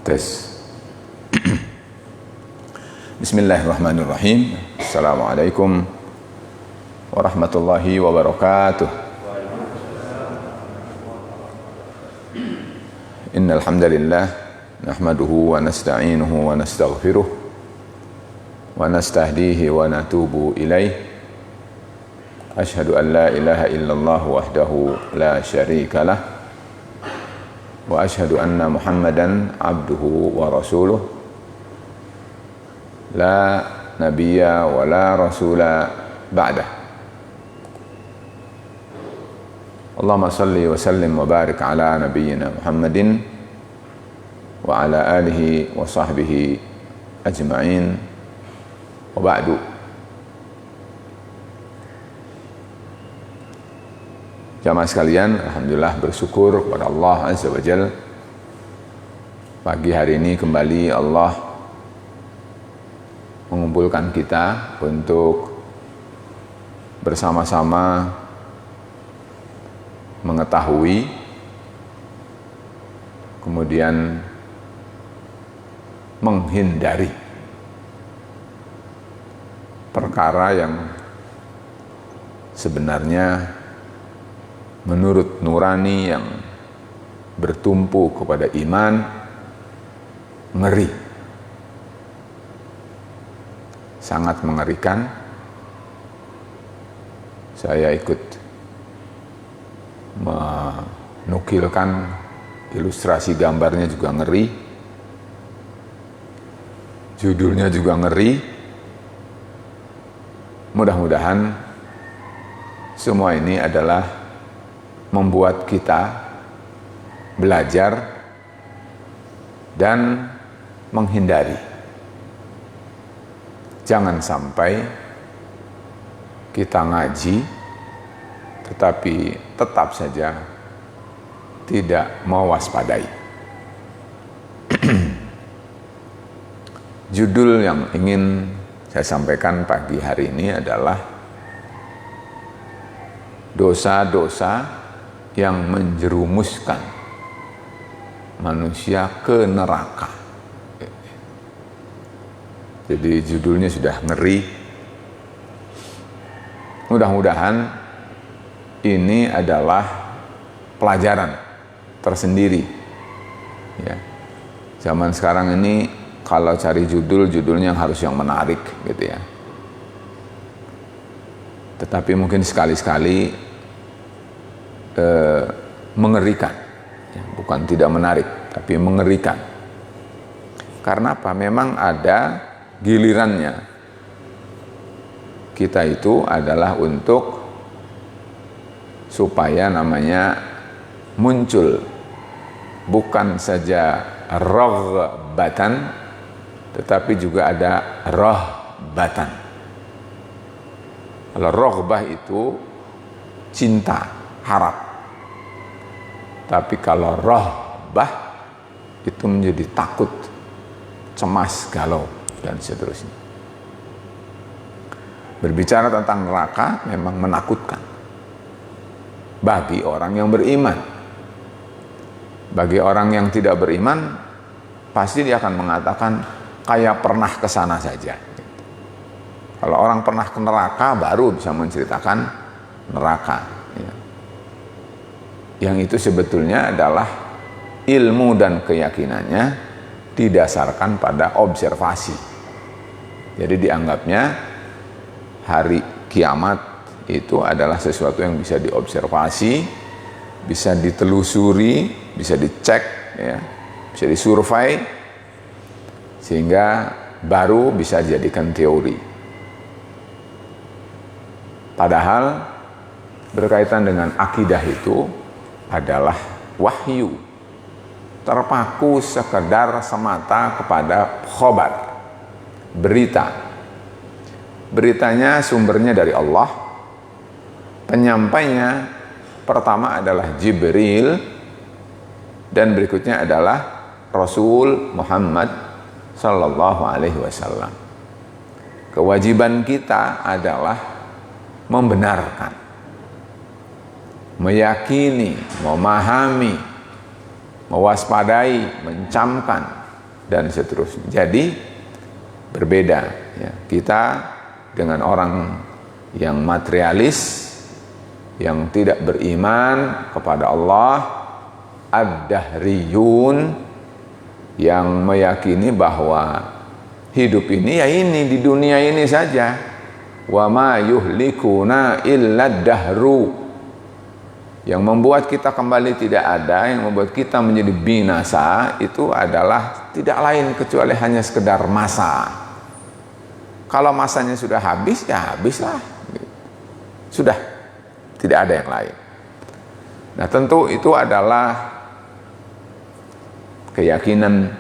Tes. Bismillahirrahmanirrahim. Assalamualaikum warahmatullahi wabarakatuh. Innal hamdalillah nahmaduhu wa nasta'inuhu wa nastaghfiruh wa nastahdihi wa natubu ilaih. Asyhadu an la ilaha illallah wahdahu la syarika lah wa asyhadu anna Muhammadan abduhu wa rasuluh la nabiyya wa la rasula ba'dah. Allahumma salli wa sallim wa barik ala nabiyyina Muhammadin wa ala alihi wa sahbihi ajma'in wa ba'du. Jamaah sekalian, alhamdulillah bersyukur kepada Allah Azza wa Jalla. Pagi hari ini kembali Allah mengumpulkan kita untuk bersama-sama mengetahui, kemudian menghindari perkara yang sebenarnya menurut nurani yang bertumpu kepada iman ngeri, sangat mengerikan. Saya ikut menukilkan ilustrasi gambarnya juga ngeri, judulnya juga ngeri. Mudah-mudahan semua ini adalah membuat kita belajar dan menghindari. Jangan sampai kita ngaji tetapi tetap saja tidak mewaspadai. Judul yang ingin saya sampaikan pagi hari ini adalah dosa-dosa yang menjerumuskan manusia ke neraka. Jadi judulnya sudah ngeri. Mudah-mudahan ini adalah pelajaran tersendiri. Ya. Zaman sekarang ini kalau cari judulnya harus yang menarik gitu ya. Tetapi mungkin sekali-sekali mengerikan, ya, bukan tidak menarik, tapi mengerikan. Karena apa? Memang ada gilirannya. Kita itu adalah untuk supaya namanya muncul bukan saja raghbatan, tetapi juga ada rahbatan. Kalau raghbah itu cinta, harap. Tapi kalau rahbah itu menjadi takut, cemas, galau, dan seterusnya. Berbicara tentang neraka memang menakutkan bagi orang yang beriman. Bagi orang yang tidak beriman, pasti dia akan mengatakan kayak pernah ke sana saja. Kalau orang pernah ke neraka baru bisa menceritakan neraka. Yang itu sebetulnya adalah ilmu dan keyakinannya didasarkan pada observasi. Jadi dianggapnya hari kiamat itu adalah sesuatu yang bisa diobservasi, bisa ditelusuri, bisa dicek, ya, bisa disurvei, sehingga baru bisa dijadikan teori. Padahal berkaitan dengan akidah itu adalah wahyu, terpaku sekedar semata kepada khobar, berita. Beritanya sumbernya dari Allah, penyampainya pertama adalah Jibril, dan berikutnya adalah Rasul Muhammad Sallallahu Alaihi Wasallam. Kewajiban kita adalah membenarkan, meyakini, memahami, mewaspadai, mencamkan dan seterusnya. Jadi berbeda ya. Kita dengan orang yang materialis, yang tidak beriman kepada Allah, ad-dahriyun, yang meyakini bahwa hidup ini ya ini, di dunia ini saja. Wa ma yuhlikuna illa dahru. Yang membuat kita kembali tidak ada, yang membuat kita menjadi binasa, itu adalah tidak lain kecuali hanya sekedar masa. Kalau masanya sudah habis, ya habislah. Sudah, tidak ada yang lain. Nah, tentu itu adalah keyakinan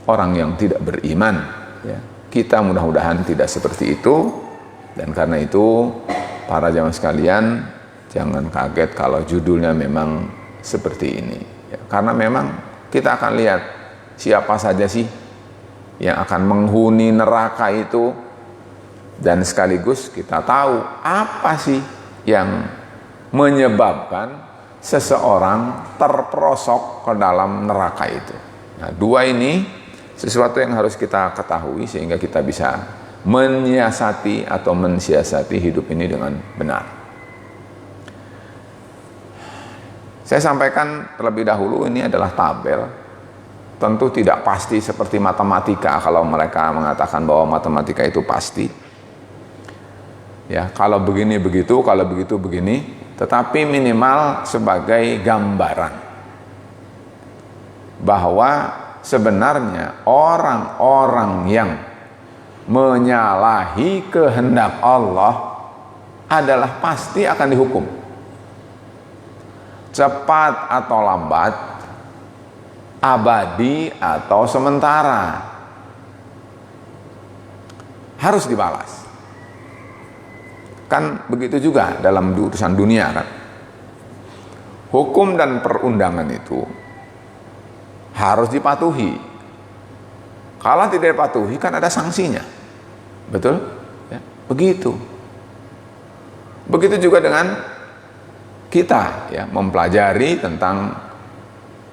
orang yang tidak beriman ya. Kita mudah-mudahan tidak seperti itu, dan karena itu para jamaah sekalian, jangan kaget kalau judulnya memang seperti ini ya. Karena memang kita akan lihat siapa saja sih yang akan menghuni neraka itu, dan sekaligus kita tahu apa sih yang menyebabkan seseorang terperosok ke dalam neraka itu. Nah, dua ini sesuatu yang harus kita ketahui sehingga kita bisa menyiasati atau mensiasati hidup ini dengan benar. Saya sampaikan terlebih dahulu, ini adalah tabel. Tentu tidak pasti seperti matematika kalau mereka mengatakan bahwa matematika itu pasti. Ya, kalau begini begitu, kalau begitu begini, tetapi minimal sebagai gambaran bahwa sebenarnya orang-orang yang menyalahi kehendak Allah adalah pasti akan dihukum. Cepat atau lambat, abadi atau sementara, harus dibalas. Kan begitu juga dalam urusan dunia kan. Hukum dan perundangan itu harus dipatuhi. Kalau tidak dipatuhi kan ada sanksinya. Betul? Ya, begitu. Begitu juga dengan kita ya, mempelajari tentang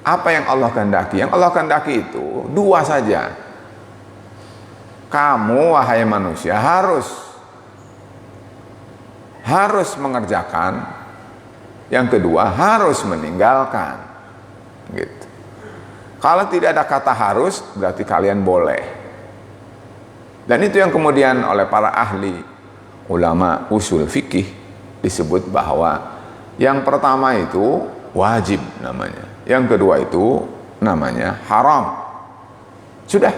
apa yang Allah kehendaki. Yang Allah kehendaki itu dua saja. Kamu wahai manusia harus mengerjakan, yang kedua harus meninggalkan. Gitu. Kalau tidak ada kata harus, berarti kalian boleh. Dan itu yang kemudian oleh para ahli ulama usul fikih disebut bahwa yang pertama itu wajib namanya, yang kedua itu namanya haram. Sudah.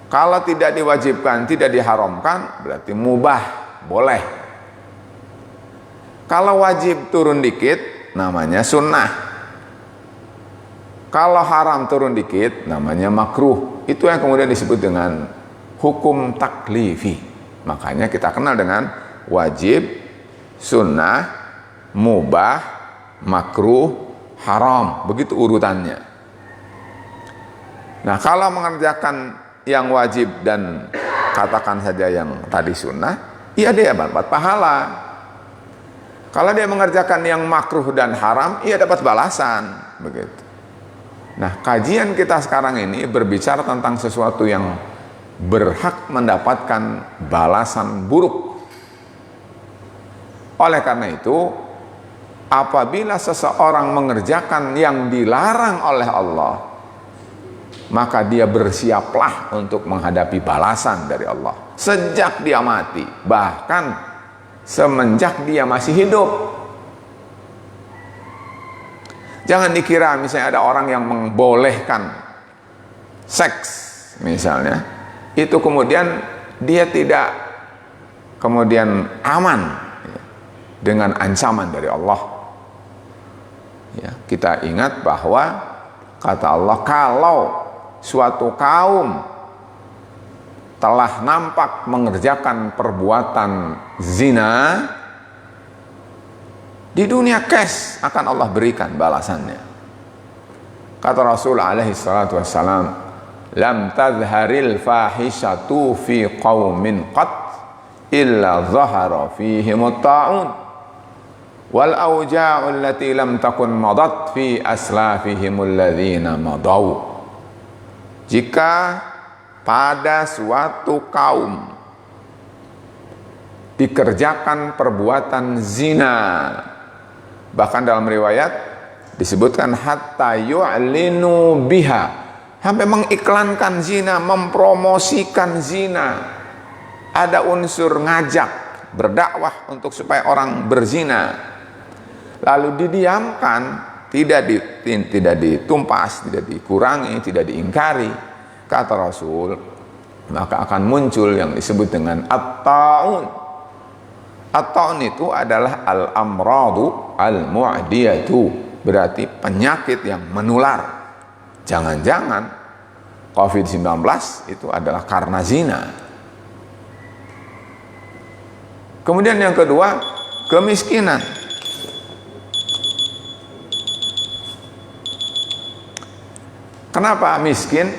Kalau tidak diwajibkan, tidak diharamkan, berarti mubah, boleh. Kalau wajib turun dikit, namanya sunnah. Kalau haram turun dikit, namanya makruh. Itu yang kemudian disebut dengan hukum taklifi. Makanya kita kenal dengan wajib, sunnah, mubah, makruh, haram. Begitu urutannya. Nah, kalau mengerjakan yang wajib dan katakan saja yang tadi sunnah, iya dia dapat pahala. Kalau dia mengerjakan yang makruh dan haram, ia dapat balasan. Begitu. Nah, kajian kita sekarang ini berbicara tentang sesuatu yang berhak mendapatkan balasan buruk. Oleh karena itu, apabila seseorang mengerjakan yang dilarang oleh Allah, maka dia bersiaplah untuk menghadapi balasan dari Allah sejak dia mati, bahkan semenjak dia masih hidup. Jangan dikira misalnya ada orang yang membolehkan seks misalnya, itu kemudian dia tidak kemudian aman dengan ancaman dari Allah. Ya, kita ingat bahwa kata Allah, kalau suatu kaum telah nampak mengerjakan perbuatan zina, di dunia kes akan Allah berikan balasannya. Kata Rasul alaihi salatu wassalam, lam tazharil fahishatu fi qaumin qat illa zahara fihimut ta'un wal auja'u allati lam takun madat fi aslafihimul ladzina madaw. Jika pada suatu kaum dikerjakan perbuatan zina, bahkan dalam riwayat disebutkan hatta yu'linu biha, sampai mengiklankan zina, mempromosikan zina, ada unsur ngajak, berdakwah untuk supaya orang berzina, lalu didiamkan, tidak ditumpas, tidak dikurangi, tidak diingkari, kata Rasul, maka akan muncul yang disebut dengan at-ta'un. At-ta'un itu adalah al-amradu al-mu'diyatu, berarti penyakit yang menular. Jangan-jangan COVID-19 itu adalah karena zina. Kemudian yang kedua, kemiskinan. Kenapa miskin?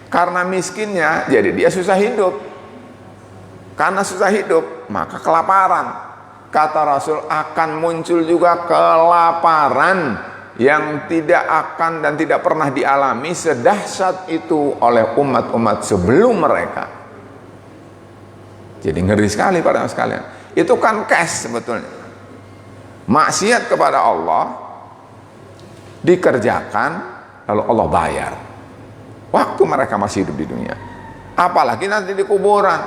Karena miskinnya, jadi dia susah hidup. Karena susah hidup, maka kelaparan. Kata Rasul, akan muncul juga kelaparan yang tidak akan dan tidak pernah dialami sedahsyat itu oleh umat-umat sebelum mereka. Jadi ngeri sekali para sekalian. Itu kan cash sebetulnya. Maksiat kepada Allah dikerjakan, lalu Allah bayar waktu mereka masih hidup di dunia. Apalagi nanti di kuburan,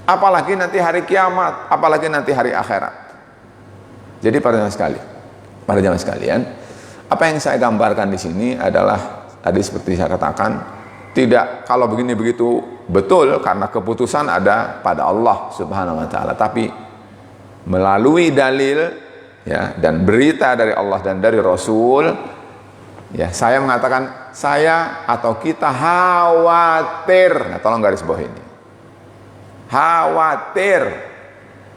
apalagi nanti hari kiamat, apalagi nanti hari akhirat. Jadi para jamaah sekalian, apa yang saya gambarkan di sini adalah tadi seperti saya katakan, tidak kalau begini begitu betul karena keputusan ada pada Allah Subhanahu wa taala, tapi melalui dalil ya dan berita dari Allah dan dari Rasul, ya saya mengatakan saya atau kita khawatir. Nah, tolong garis bawah ini. Khawatir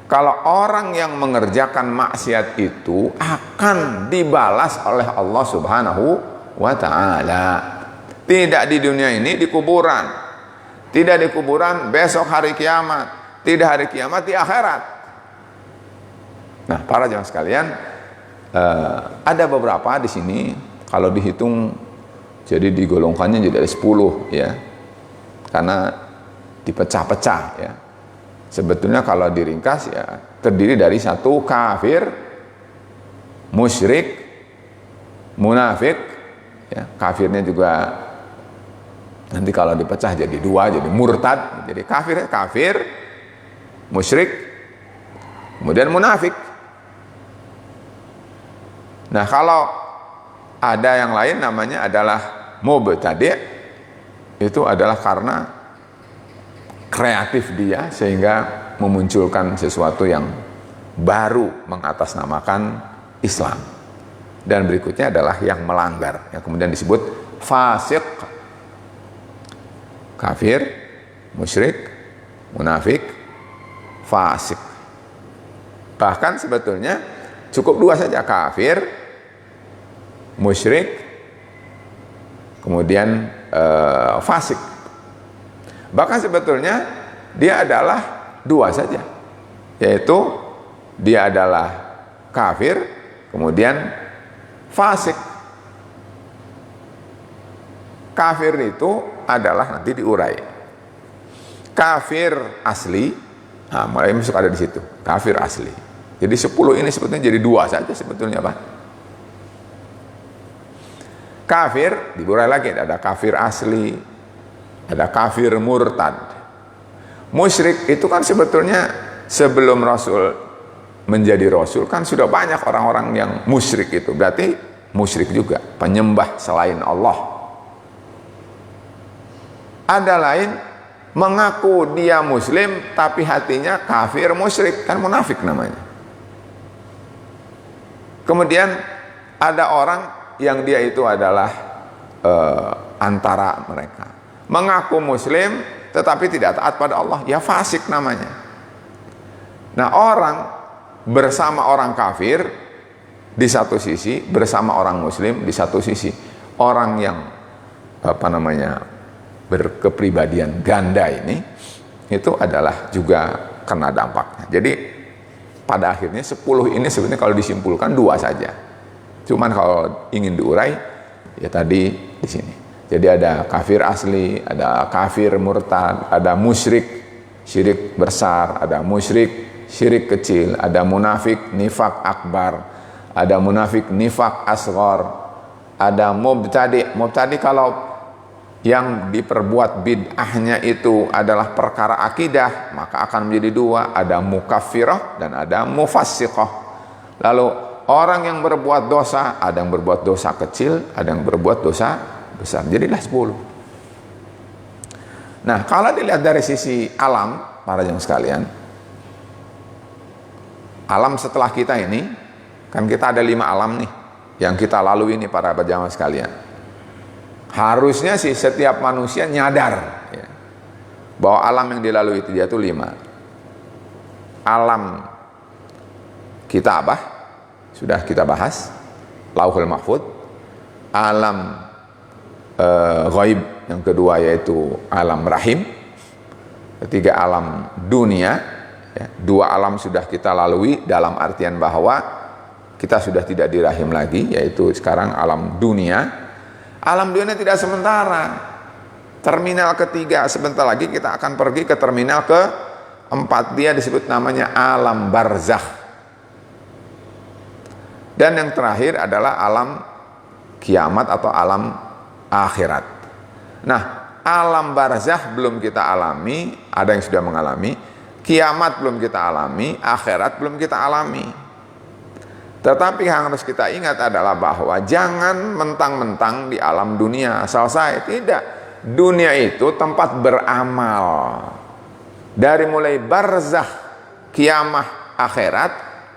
kalau orang yang mengerjakan maksiat itu akan dibalas oleh Allah Subhanahu wa taala. Tidak di dunia ini, di kuburan. Tidak di kuburan, besok hari kiamat. Tidak hari kiamat, di akhirat. Nah, para jamaah sekalian, ada beberapa di sini kalau dihitung jadi digolongkannya jadi ada 10 ya. Karena dipecah-pecah ya. Sebetulnya kalau diringkas ya terdiri dari satu kafir, musyrik, munafik ya. Kafirnya juga nanti kalau dipecah jadi 2, jadi murtad. Jadi kafir, musyrik, kemudian munafik. Nah, kalau ada yang lain namanya adalah mubtadi', itu adalah karena kreatif dia sehingga memunculkan sesuatu yang baru mengatasnamakan Islam. Dan berikutnya adalah yang melanggar, yang kemudian disebut fasik. Kafir, musyrik, munafik, fasik. Bahkan sebetulnya cukup 2 saja, kafir, musyrik, kemudian fasik. Bahkan sebetulnya dia adalah 2 saja, yaitu dia adalah kafir, kemudian fasik. Kafir itu adalah nanti diurai. Kafir asli, nah mulai masuk ada di situ. Kafir asli. Jadi 10 ini sebetulnya jadi 2 saja sebetulnya, Pak. Kafir diurai lagi, ada kafir asli, ada kafir murtad. Musyrik itu kan sebetulnya sebelum Rasul menjadi Rasul kan sudah banyak orang-orang yang musyrik itu. Berarti musyrik juga, penyembah selain Allah. Ada lain mengaku dia muslim tapi hatinya kafir musyrik, kan munafik namanya. Kemudian ada orang yang dia itu adalah antara mereka, mengaku muslim tetapi tidak taat pada Allah, ya fasik namanya. Nah, orang bersama orang kafir di satu sisi, bersama orang muslim di satu sisi. Orang yang berkepribadian ganda ini itu adalah juga kena dampaknya. Jadi pada akhirnya 10 ini sebenarnya kalau disimpulkan 2 saja. Cuman kalau ingin diurai ya tadi di sini. Jadi ada kafir asli, ada kafir murtad, ada musyrik, syirik besar, ada musyrik, syirik kecil, ada munafik, nifak akbar, ada munafik, nifak asghar, ada mubtadi. Mubtadi kalau yang diperbuat bid'ahnya itu adalah perkara akidah, maka akan menjadi dua, ada mukaffirah dan ada mufassiqah. Lalu orang yang berbuat dosa, ada yang berbuat dosa kecil, ada yang berbuat dosa besar, jadilah 10. Nah, kalau dilihat dari sisi alam, para jemaah sekalian, alam setelah kita ini, kan kita ada 5 alam nih, yang kita lalui ini para jemaah sekalian. Harusnya sih setiap manusia nyadar ya, bahwa alam yang dilalui itu dia tuh 5. Alam kita apa? Sudah kita bahas, Lauhul Mahfuz. Alam ghaib yang kedua yaitu alam rahim, ketiga alam dunia ya. 2 alam sudah kita lalui dalam artian bahwa kita sudah tidak di rahim lagi, yaitu sekarang alam dunia. Alam dunia tidak sementara, terminal ketiga sebentar lagi kita akan pergi ke terminal ke-4, dia disebut namanya alam barzakh. Dan yang terakhir adalah alam kiamat atau alam akhirat. Nah, alam barzakh belum kita alami, ada yang sudah mengalami. Kiamat belum kita alami, akhirat belum kita alami. Tetapi yang harus kita ingat adalah bahwa jangan mentang-mentang di alam dunia selesai. Tidak. Dunia itu tempat beramal. Dari mulai barzakh, kiamat, akhirat,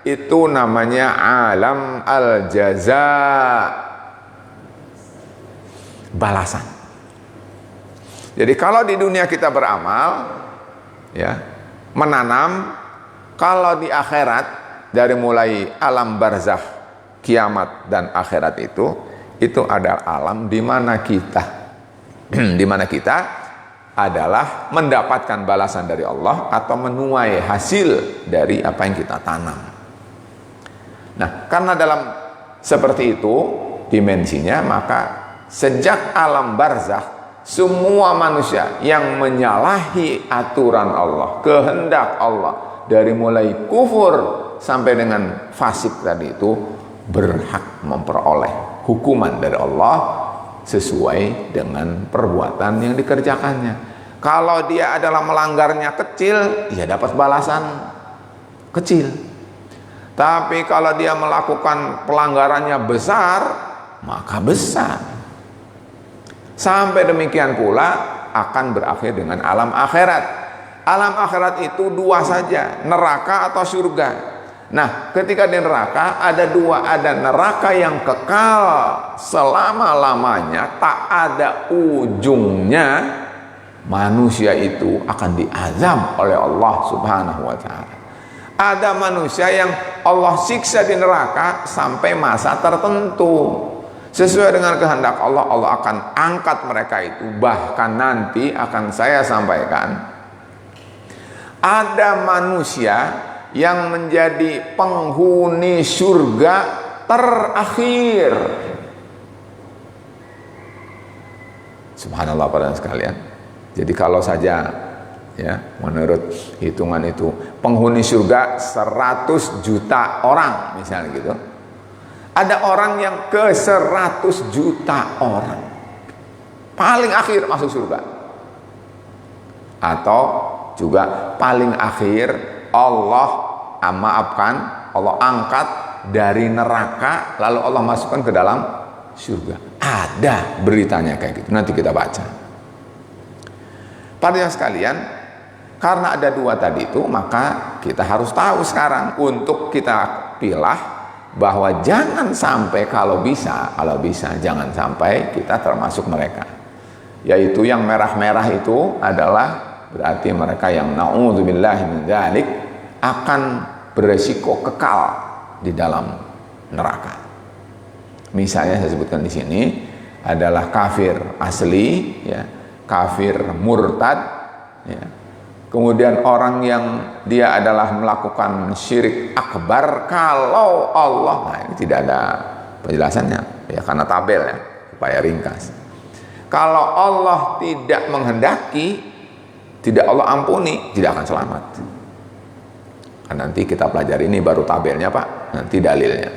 itu namanya alam al-jaza, balasan. Jadi kalau di dunia kita beramal ya, menanam, kalau di akhirat dari mulai alam barzakh, kiamat dan akhirat itu adalah alam di mana kita adalah mendapatkan balasan dari Allah atau menuai hasil dari apa yang kita tanam. Nah, karena dalam seperti itu dimensinya, maka sejak alam barzakh, semua manusia yang menyalahi aturan Allah, kehendak Allah, dari mulai kufur sampai dengan fasik tadi itu, berhak memperoleh hukuman dari Allah sesuai dengan perbuatan yang dikerjakannya. Kalau dia adalah melanggarnya kecil, dia dapat balasan kecil. Tapi kalau dia melakukan pelanggarannya besar, maka besar. Sampai demikian pula akan berakhir dengan alam akhirat. Alam akhirat itu 2 saja, neraka atau surga. Nah, ketika di neraka ada 2, ada neraka yang kekal selama-lamanya, tak ada ujungnya. Manusia itu akan diazab oleh Allah Subhanahu wa ta'ala. Ada manusia yang Allah siksa di neraka sampai masa tertentu. Sesuai dengan kehendak Allah, Allah akan angkat mereka itu. Bahkan nanti akan saya sampaikan, ada manusia yang menjadi penghuni surga terakhir. Subhanallah para sekalian. Jadi kalau saja ya, menurut hitungan itu penghuni surga 100 juta orang misalnya gitu, ada orang yang ke 100 juta orang paling akhir masuk surga, atau juga paling akhir Allah maafkan, Allah angkat dari neraka lalu Allah masukkan ke dalam surga. Ada beritanya kayak gitu, nanti kita baca. Para yang sekalian, karena ada 2 tadi itu, maka kita harus tahu sekarang untuk kita pilah bahwa jangan sampai kalau bisa jangan sampai kita termasuk mereka. Yaitu yang merah-merah itu adalah berarti mereka yang na'udzubillahi min dzalik akan beresiko kekal di dalam neraka. Misalnya saya sebutkan di sini adalah kafir asli, ya, kafir murtad, ya. Kemudian orang yang dia adalah melakukan syirik akbar kalau Allah, nah ini tidak ada penjelasannya ya, karena tabel ya, supaya ringkas. Kalau Allah tidak menghendaki, tidak Allah ampuni, tidak akan selamat. Kan nanti kita pelajari, ini baru tabelnya Pak, nanti dalilnya.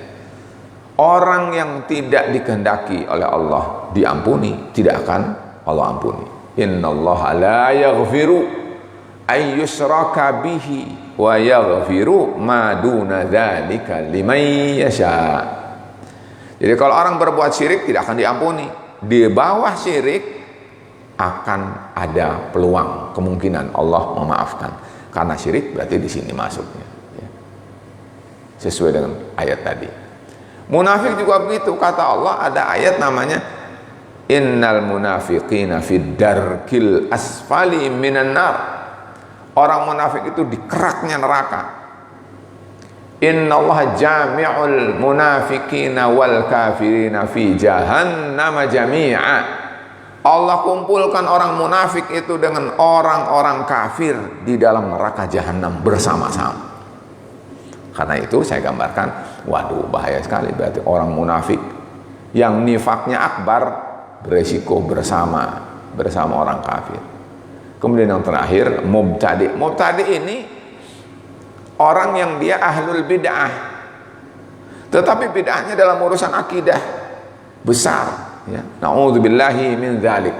Orang yang tidak dikehendaki oleh Allah diampuni, tidak akan Allah ampuni. Innallaha la yaghfiru ay yushraka bihi wa yaghfiru ma duna dzalika liman yasha. Jadi kalau orang berbuat syirik tidak akan diampuni. Di bawah syirik akan ada peluang, kemungkinan Allah memaafkan. Karena syirik berarti di sini masuknya. Ya. Sesuai dengan ayat tadi. Munafik juga begitu, kata Allah ada ayat namanya innal munafiqina fid darkil asfali minan nar. Orang munafik itu di keraknya neraka. Innallaha jami'ul munafiqina wal kafirina fi jahannam jami'a. Allah kumpulkan orang munafik itu dengan orang-orang kafir di dalam neraka jahanam bersama-sama. Karena itu saya gambarkan, waduh bahaya sekali, berarti orang munafik yang nifaknya akbar beresiko bersama orang kafir. Kemudian yang terakhir, mubtadi. Mubtadi ini orang yang dia ahlul bid'ah, tetapi bid'ahnya dalam urusan akidah besar. Ya. Na'udzubillahi min dzalik.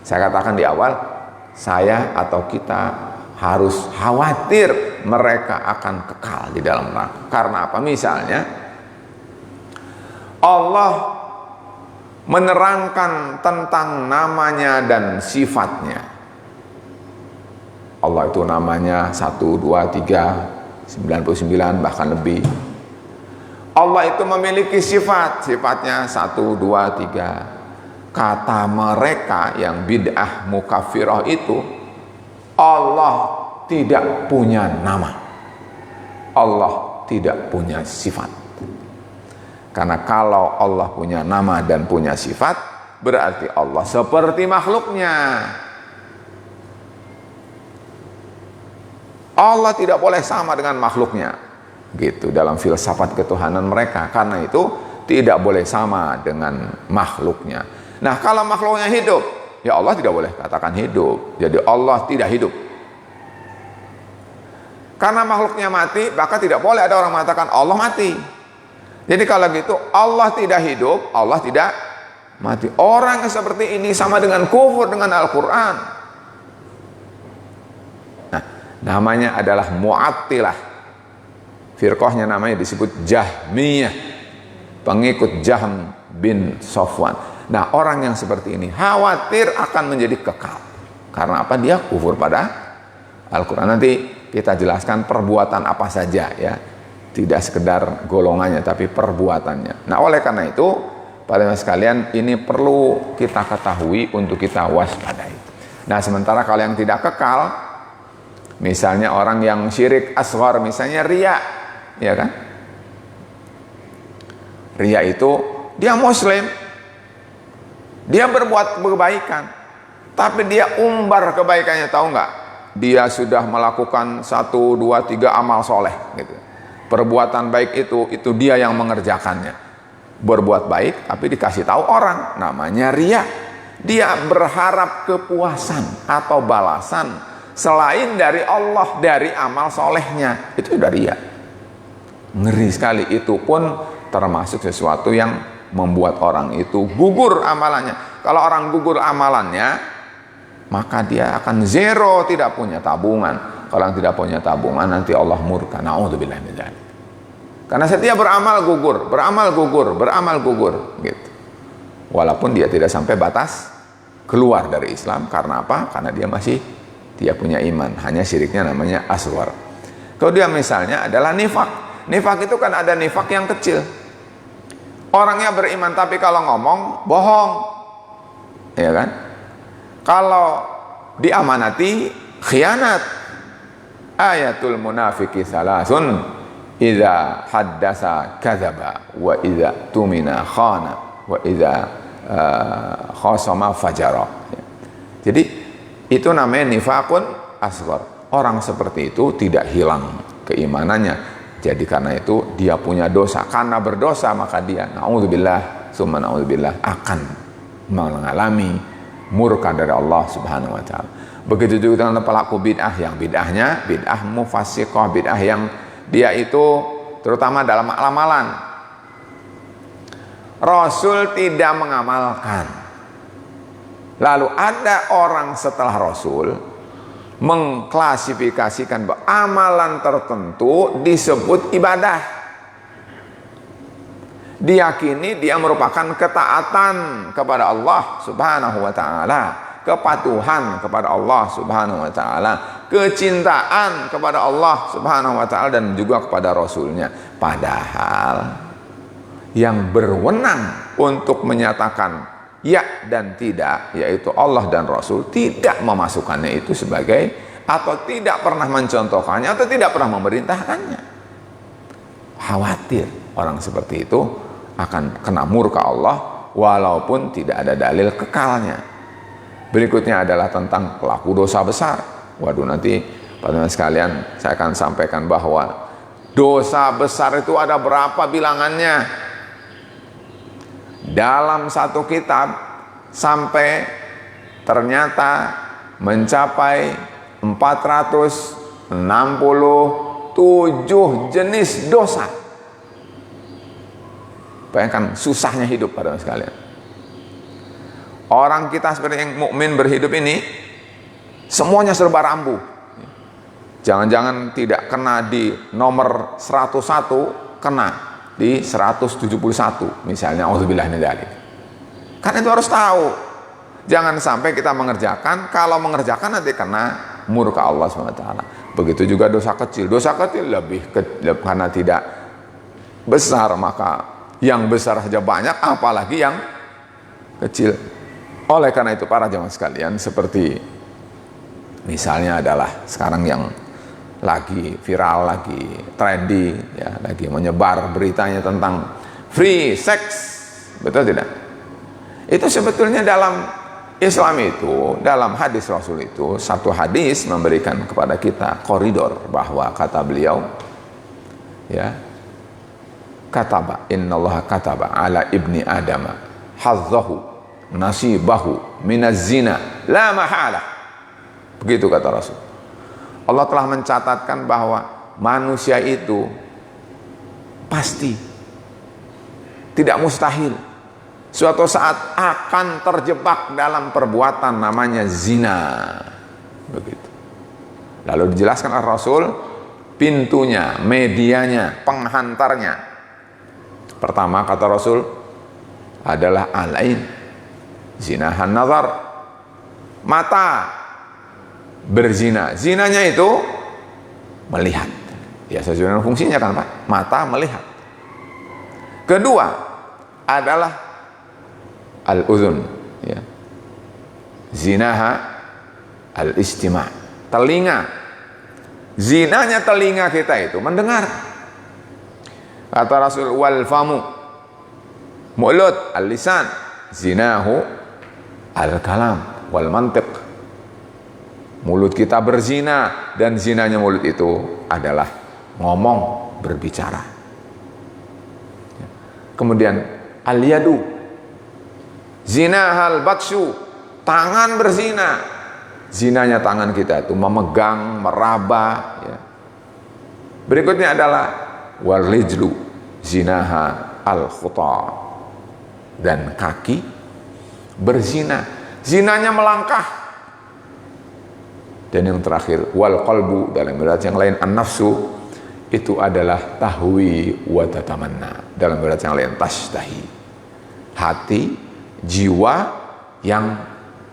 Saya katakan di awal, saya atau kita harus khawatir mereka akan kekal di dalam neraka. Karena apa? Misalnya Allah menerangkan tentang namanya dan sifatnya. Allah itu namanya 1, 2, 3, 99 bahkan lebih. Allah itu memiliki sifat, sifatnya 1, 2, 3. Kata mereka yang bid'ah mukaffirah itu, Allah tidak punya nama, Allah tidak punya sifat. Karena kalau Allah punya nama dan punya sifat, berarti Allah seperti makhluknya. Allah tidak boleh sama dengan makhluknya, gitu dalam filsafat ketuhanan mereka. Karena itu tidak boleh sama dengan makhluknya. Nah, kalau makhluknya hidup, ya Allah tidak boleh katakan hidup. Jadi Allah tidak hidup. Karena makhluknya mati, maka tidak boleh ada orang mengatakan Allah mati. Jadi kalau gitu, Allah tidak hidup, Allah tidak mati. Orang yang seperti ini sama dengan kufur dengan Al-Quran. Nah, namanya adalah Mu'attilah. Firqahnya namanya disebut Jahmiyah, pengikut Jahm bin Safwan. Nah, orang yang seperti ini khawatir akan menjadi kekal. Karena apa? Dia kufur pada Al-Quran. Nanti kita jelaskan perbuatan apa saja ya. Tidak sekedar golongannya tapi perbuatannya. Nah, oleh karena itu, para sekalian, ini perlu kita ketahui untuk kita waspadai. Nah, sementara kalau yang tidak kekal, misalnya orang yang syirik asghar, misalnya riya, ya kan? Riya itu dia muslim, dia berbuat kebaikan, tapi dia umbar kebaikannya, tahu nggak? Dia sudah melakukan 1, 2, 3 amal soleh, gitu. Perbuatan baik itu dia yang mengerjakannya. Berbuat baik, tapi dikasih tahu orang, namanya riya. Dia berharap kepuasan atau balasan selain dari Allah, dari amal solehnya. Itu udah riya. Ngeri sekali, itu pun termasuk sesuatu yang membuat orang itu gugur amalannya. Kalau orang gugur amalannya, maka dia akan zero, tidak punya tabungan. Kalau yang tidak punya tabungan, nanti Allah murka. Na'udzubillah min dzalik. Karena setiap beramal gugur, beramal gugur, beramal gugur, gitu. Walaupun dia tidak sampai batas keluar dari Islam. Karena apa? Karena dia punya iman. Hanya syiriknya namanya asghar. Kemudian misalnya adalah nifak. Nifak itu kan ada nifak yang kecil. Orangnya beriman tapi kalau ngomong bohong, ya kan? Kalau diamanati khianat. Ayatul munafiki salasun, idza haddasa kadzaba, wa idza tumina khana, wa idza khasama fajara. Jadi itu namanya nifakun asghar. Orang seperti itu tidak hilang keimanannya. Jadi karena itu dia punya dosa. Karena berdosa maka dia na'udzubillah summa na'udzubillah akan mengalami murka dari Allah Subhanahu wa taala. Begitu juga dengan pelaku bid'ah, yang bid'ahnya bid'ah mufassiqah, bid'ah yang dia itu terutama dalam amalan Rasul tidak mengamalkan. Lalu ada orang setelah Rasul mengklasifikasikan bahwa amalan tertentu disebut ibadah. Diyakini dia merupakan ketaatan kepada Allah Subhanahu wa taala, kepatuhan kepada Allah Subhanahu wa taala, kecintaan kepada Allah Subhanahu wa taala dan juga kepada Rasulnya. Padahal yang berwenang untuk menyatakan ya dan tidak, yaitu Allah dan Rasul, tidak memasukkannya itu sebagai, atau tidak pernah mencontohkannya, atau tidak pernah memerintahkannya. Khawatir orang seperti itu akan kena murka Allah walaupun tidak ada dalil kekalnya. Berikutnya adalah tentang pelaku dosa besar. Waduh, nanti teman-teman sekalian saya akan sampaikan bahwa dosa besar itu ada berapa bilangannya. Dalam satu kitab sampai ternyata mencapai 467 jenis dosa. Bayangkan susahnya hidup pada sekalian. Orang kita seperti yang mukmin berhidup ini semuanya serba rambu. Jangan-jangan tidak kena di nomor 101, kena di 171 misalnya, auzubillah min dzalik. Kan itu harus tahu. Jangan sampai kita mengerjakan, kalau mengerjakan nanti kena murka Allah SWT. Begitu juga dosa kecil. Dosa kecil lebih karena tidak besar, maka yang besar saja banyak, apalagi yang kecil. Oleh karena itu para jemaah sekalian, seperti misalnya adalah sekarang yang lagi viral, lagi trendy, ya, lagi menyebar beritanya tentang free sex, betul tidak? Itu sebetulnya dalam Islam itu, dalam hadis Rasul itu, satu hadis memberikan kepada kita koridor bahwa kata beliau, ya, kataba, innallaha kataba ala ibni adama hazzahu nasibahu minaz zina la mahala. Begitu kata Rasul. Allah telah mencatatkan bahwa manusia itu pasti, tidak mustahil, suatu saat akan terjebak dalam perbuatan namanya zina. Begitu. Lalu dijelaskan oleh Rasul pintunya, medianya, penghantarnya. Pertama kata Rasul adalah al-ain, zinahan nazar, mata berzina. Zinanya itu melihat. Ya, sesuai dengan fungsinya kan Pak, mata melihat. Kedua adalah al-uzun, ya, zinaha al-istima', telinga. Zinanya telinga kita itu mendengar. Kata Rasul wal famu, mulut, al-lisan, zinahu al-kalam wal mantiq. Mulut kita berzina, dan zinanya mulut itu adalah ngomong, berbicara. Kemudian al-yadu, zinahal batsyu, tangan berzina. Zinanya tangan kita itu memegang, meraba, ya. Berikutnya adalah warijlu, zinaha al-khuta, dan kaki berzina, zinanya melangkah. Dan yang terakhir wal qalbu, dalam riwayat yang lain an-nafsu, itu adalah tahwi wa tatamanna, dalam riwayat yang lain tashtahi, hati, jiwa yang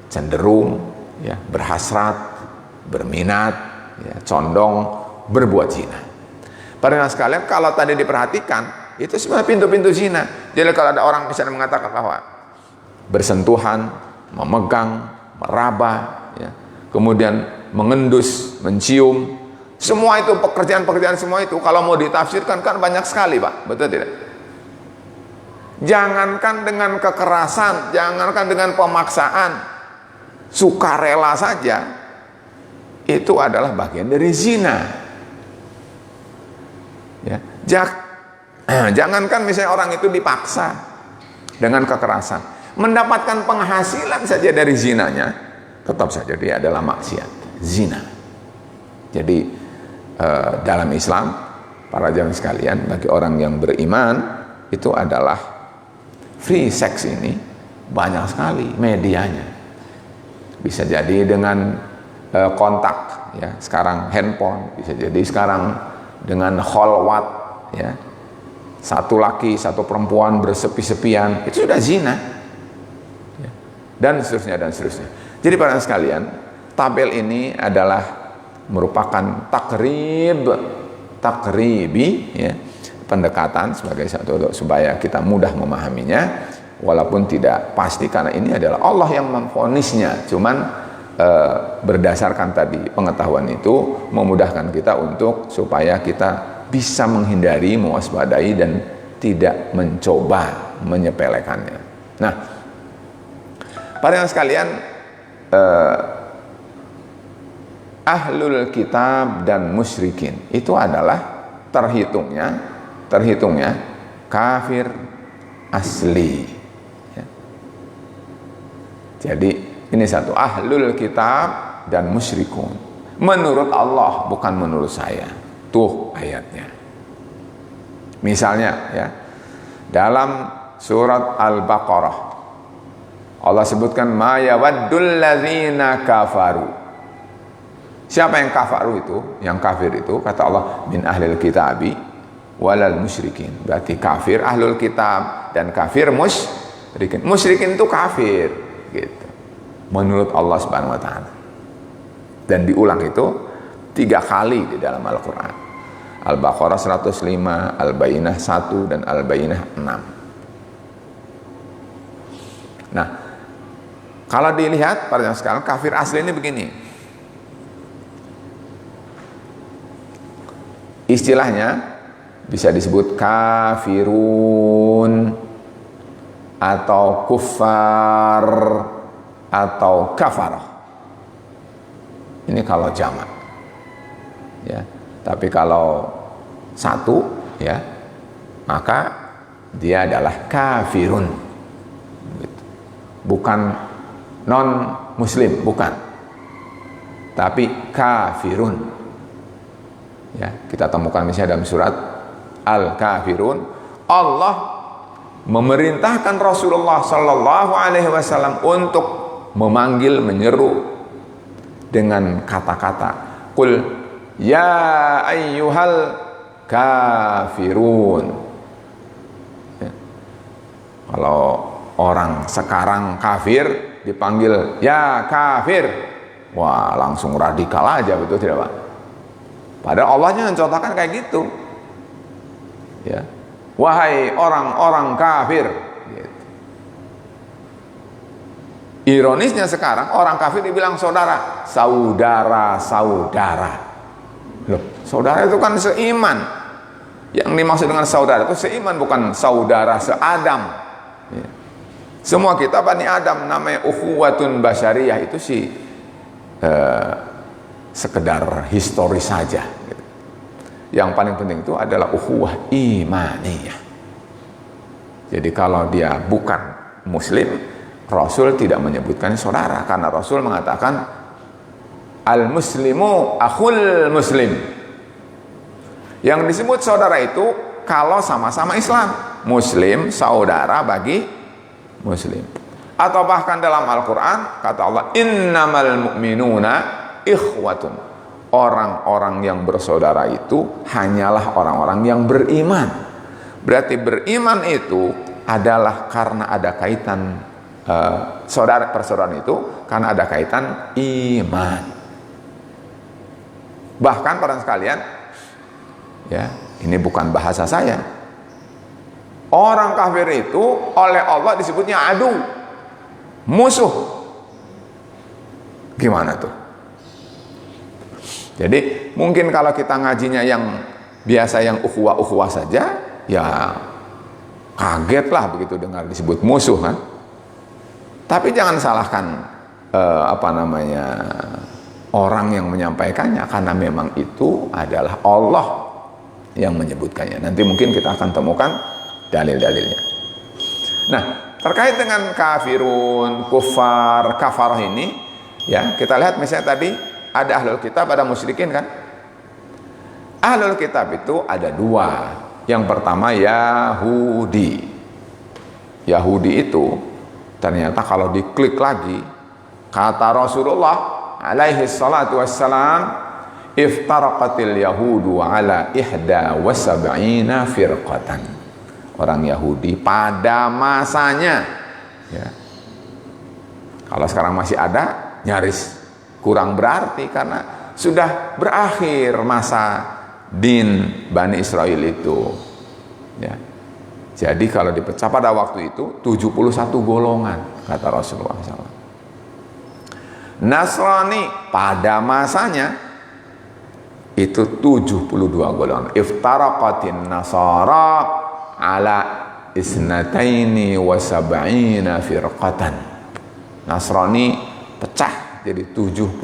cenderung, ya, berhasrat, berminat, ya, condong berbuat zina. Para sekalian, kalau tadi diperhatikan, itu sebenarnya pintu-pintu zina. Jadi kalau ada orang misalnya mengatakan bahwa bersentuhan, memegang, meraba, ya, kemudian mengendus, mencium, semua itu pekerjaan-pekerjaan, semua itu kalau mau ditafsirkan kan banyak sekali Pak, betul tidak? Jangankan dengan kekerasan, jangankan dengan pemaksaan, sukarela saja itu adalah bagian dari zina. Ya, jangankan misalnya orang itu dipaksa dengan kekerasan, mendapatkan penghasilan saja dari zinanya, tetap saja dia adalah maksiat, zina. Jadi dalam Islam, para jamaah sekalian, bagi orang yang beriman itu adalah free sex ini banyak sekali medianya. Bisa jadi dengan kontak, ya, sekarang handphone, bisa jadi sekarang dengan kholwat, ya, satu laki satu perempuan bersepi-sepian, itu sudah zina, ya, dan seterusnya dan seterusnya. Jadi para sekalian, tabel ini adalah merupakan takribi, ya, pendekatan sebagai satu supaya kita mudah memahaminya, walaupun tidak pasti karena ini adalah Allah yang memvonisnya. Cuman berdasarkan tadi pengetahuan itu memudahkan kita untuk supaya kita bisa menghindari, mewaspadai dan tidak mencoba menyepelekannya. Nah, para yang sekalian, ahlul kitab dan musyrikin itu adalah terhitungnya kafir asli, ya. Jadi ini satu, ahlul kitab dan musyrikun menurut Allah, bukan menurut saya. Tuh ayatnya. Misalnya, ya, dalam surat Al-Baqarah Allah sebutkan ma yawaddul ladzina kafaru. Siapa yang kafaru itu? Yang kafir itu, kata Allah, min ahlil kitabi walal musyrikin. Berarti kafir ahlul kitab dan kafir musyrikin. Musyrikin itu kafir, gitu, menurut Allah Subhanahu wa taala. Dan diulang itu 3 kali di dalam Al-Qur'an. Al-Baqarah 105, Al-Bayyinah 1 dan Al-Bayyinah 6. Nah, kalau dilihat pada sekarang kafir asli ini begini. Istilahnya bisa disebut kafirun atau kufar atau kafarah. Ini kalau jamak, ya. Tapi kalau satu, ya, maka dia adalah kafirun, bukan non muslim, bukan, tapi kafirun. Ya, kita temukan misalnya dalam surat Al-Kafirun, Allah memerintahkan Rasulullah Sallallahu Alaihi Wasallam untuk memanggil, menyeru dengan kata-kata Qul ya ayyuhal kafirun, ya. Kalau orang sekarang kafir dipanggil ya kafir, wah langsung radikal aja, betul tidak Pak? Padahal Allahnya mencontohkan kayak gitu, ya, wahai orang-orang kafir, gitu. Ironisnya sekarang orang kafir dibilang saudara. Loh, saudara itu kan seiman. Yang dimaksud dengan saudara itu seiman, bukan saudara seadam, ya. Semua kita Bani Adam, namanya ukhuwatun basyariyah, itu sih sekedar historis saja, gitu. Yang paling penting itu adalah ukhuwah imaniyah. Jadi kalau dia bukan muslim, Rasul tidak menyebutkan saudara, karena Rasul mengatakan al-muslimu akhul muslim. Yang disebut saudara itu kalau sama-sama Islam. Muslim saudara bagi muslim. Atau bahkan dalam Al-Quran kata Allah, innamal mu'minuna ikhwatun. Orang-orang yang bersaudara itu hanyalah orang-orang yang beriman. Berarti beriman itu adalah karena ada kaitan persaudaraan itu karena ada kaitan iman. Bahkan para sekalian, ya, ini bukan bahasa saya. Orang kafir itu oleh Allah disebutnya adu, musuh. Gimana tuh? Jadi mungkin kalau kita ngajinya yang biasa, yang ukhuwah saja, ya kaget lah begitu dengar disebut musuh, kan. Tapi jangan salahkan orang yang menyampaikannya, karena memang itu adalah Allah yang menyebutkannya. Nanti mungkin kita akan temukan dalil-dalilnya. Nah, terkait dengan kafirun, kufar, kafarah ini, ya kita lihat misalnya tadi ada ahlul kitab, ada musyrikin kan. Ahlul kitab itu ada dua. Yang pertama Yahudi. Yahudi itu ternyata kalau diklik lagi, kata Rasulullah alaihi salatu wassalam, iftaraqatil yahudu ala ihda wa sab'ina firqatan. Orang Yahudi pada masanya, ya, kalau sekarang masih ada, nyaris kurang berarti karena sudah berakhir masa din Bani Israel itu, ya. Jadi kalau dipecah pada waktu itu 71 golongan kata Rasulullah SAW. Nasrani pada masanya itu 72 golongan. Iftaraqatin nasara ala isnataini wa sab'ina firqatan. Nasrani pecah jadi 72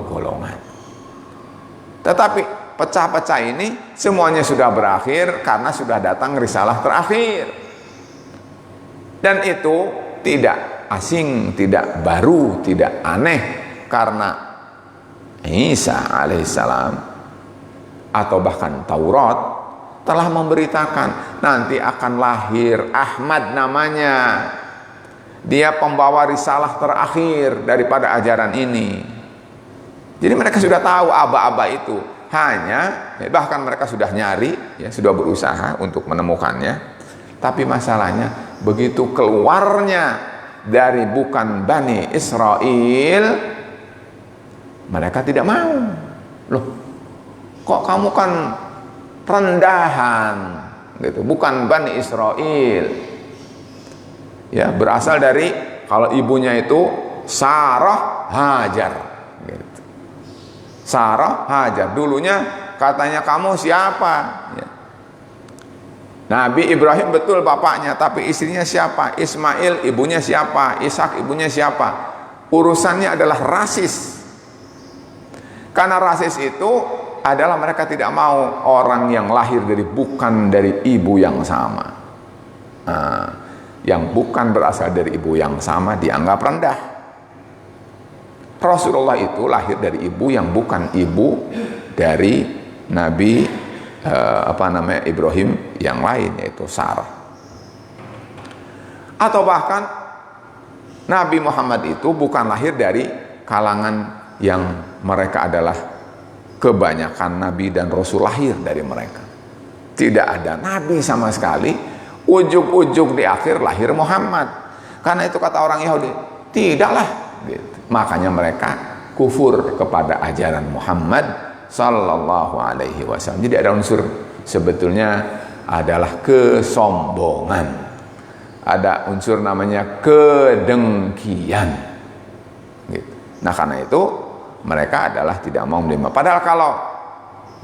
golongan. Tetapi pecah-pecah ini semuanya sudah berakhir karena sudah datang risalah terakhir. Dan itu tidak asing, tidak baru, tidak aneh, karena Isa alaihissalam atau bahkan Taurat telah memberitakan nanti akan lahir Ahmad namanya. Dia pembawa risalah terakhir daripada ajaran ini. Jadi mereka sudah tahu aba-aba itu. Hanya bahkan mereka sudah nyari, ya, sudah berusaha untuk menemukannya. Tapi masalahnya begitu keluarnya dari bukan Bani Israel, mereka tidak mau. Loh, kok kamu kan rendahan gitu, bukan Bani Israel, ya, berasal dari, kalau ibunya itu Sarah Hajar gitu. Sarah Hajar, dulunya katanya kamu siapa, ya. Nabi Ibrahim betul bapaknya, tapi istrinya siapa? Ismail, ibunya siapa? Ishak, ibunya siapa? Urusannya adalah rasis. Karena rasis itu adalah mereka tidak mau orang yang lahir bukan dari ibu yang sama. Nah, yang bukan berasal dari ibu yang sama dianggap rendah. Rasulullah itu lahir dari ibu yang bukan ibu dari Nabi Ibrahim yang lain, yaitu Sarah. Atau bahkan Nabi Muhammad itu bukan lahir dari kalangan yang mereka adalah kebanyakan nabi dan rasul lahir dari mereka. Tidak ada nabi sama sekali, ujug-ujug di akhir lahir Muhammad. Karena itu kata orang Yahudi, tidaklah gitu. Makanya mereka kufur kepada ajaran Muhammad sallallahu alaihi wasallam. Jadi ada unsur sebetulnya adalah kesombongan. Ada unsur namanya kedengkian gitu. Nah karena itu mereka adalah tidak mau menerima. Padahal kalau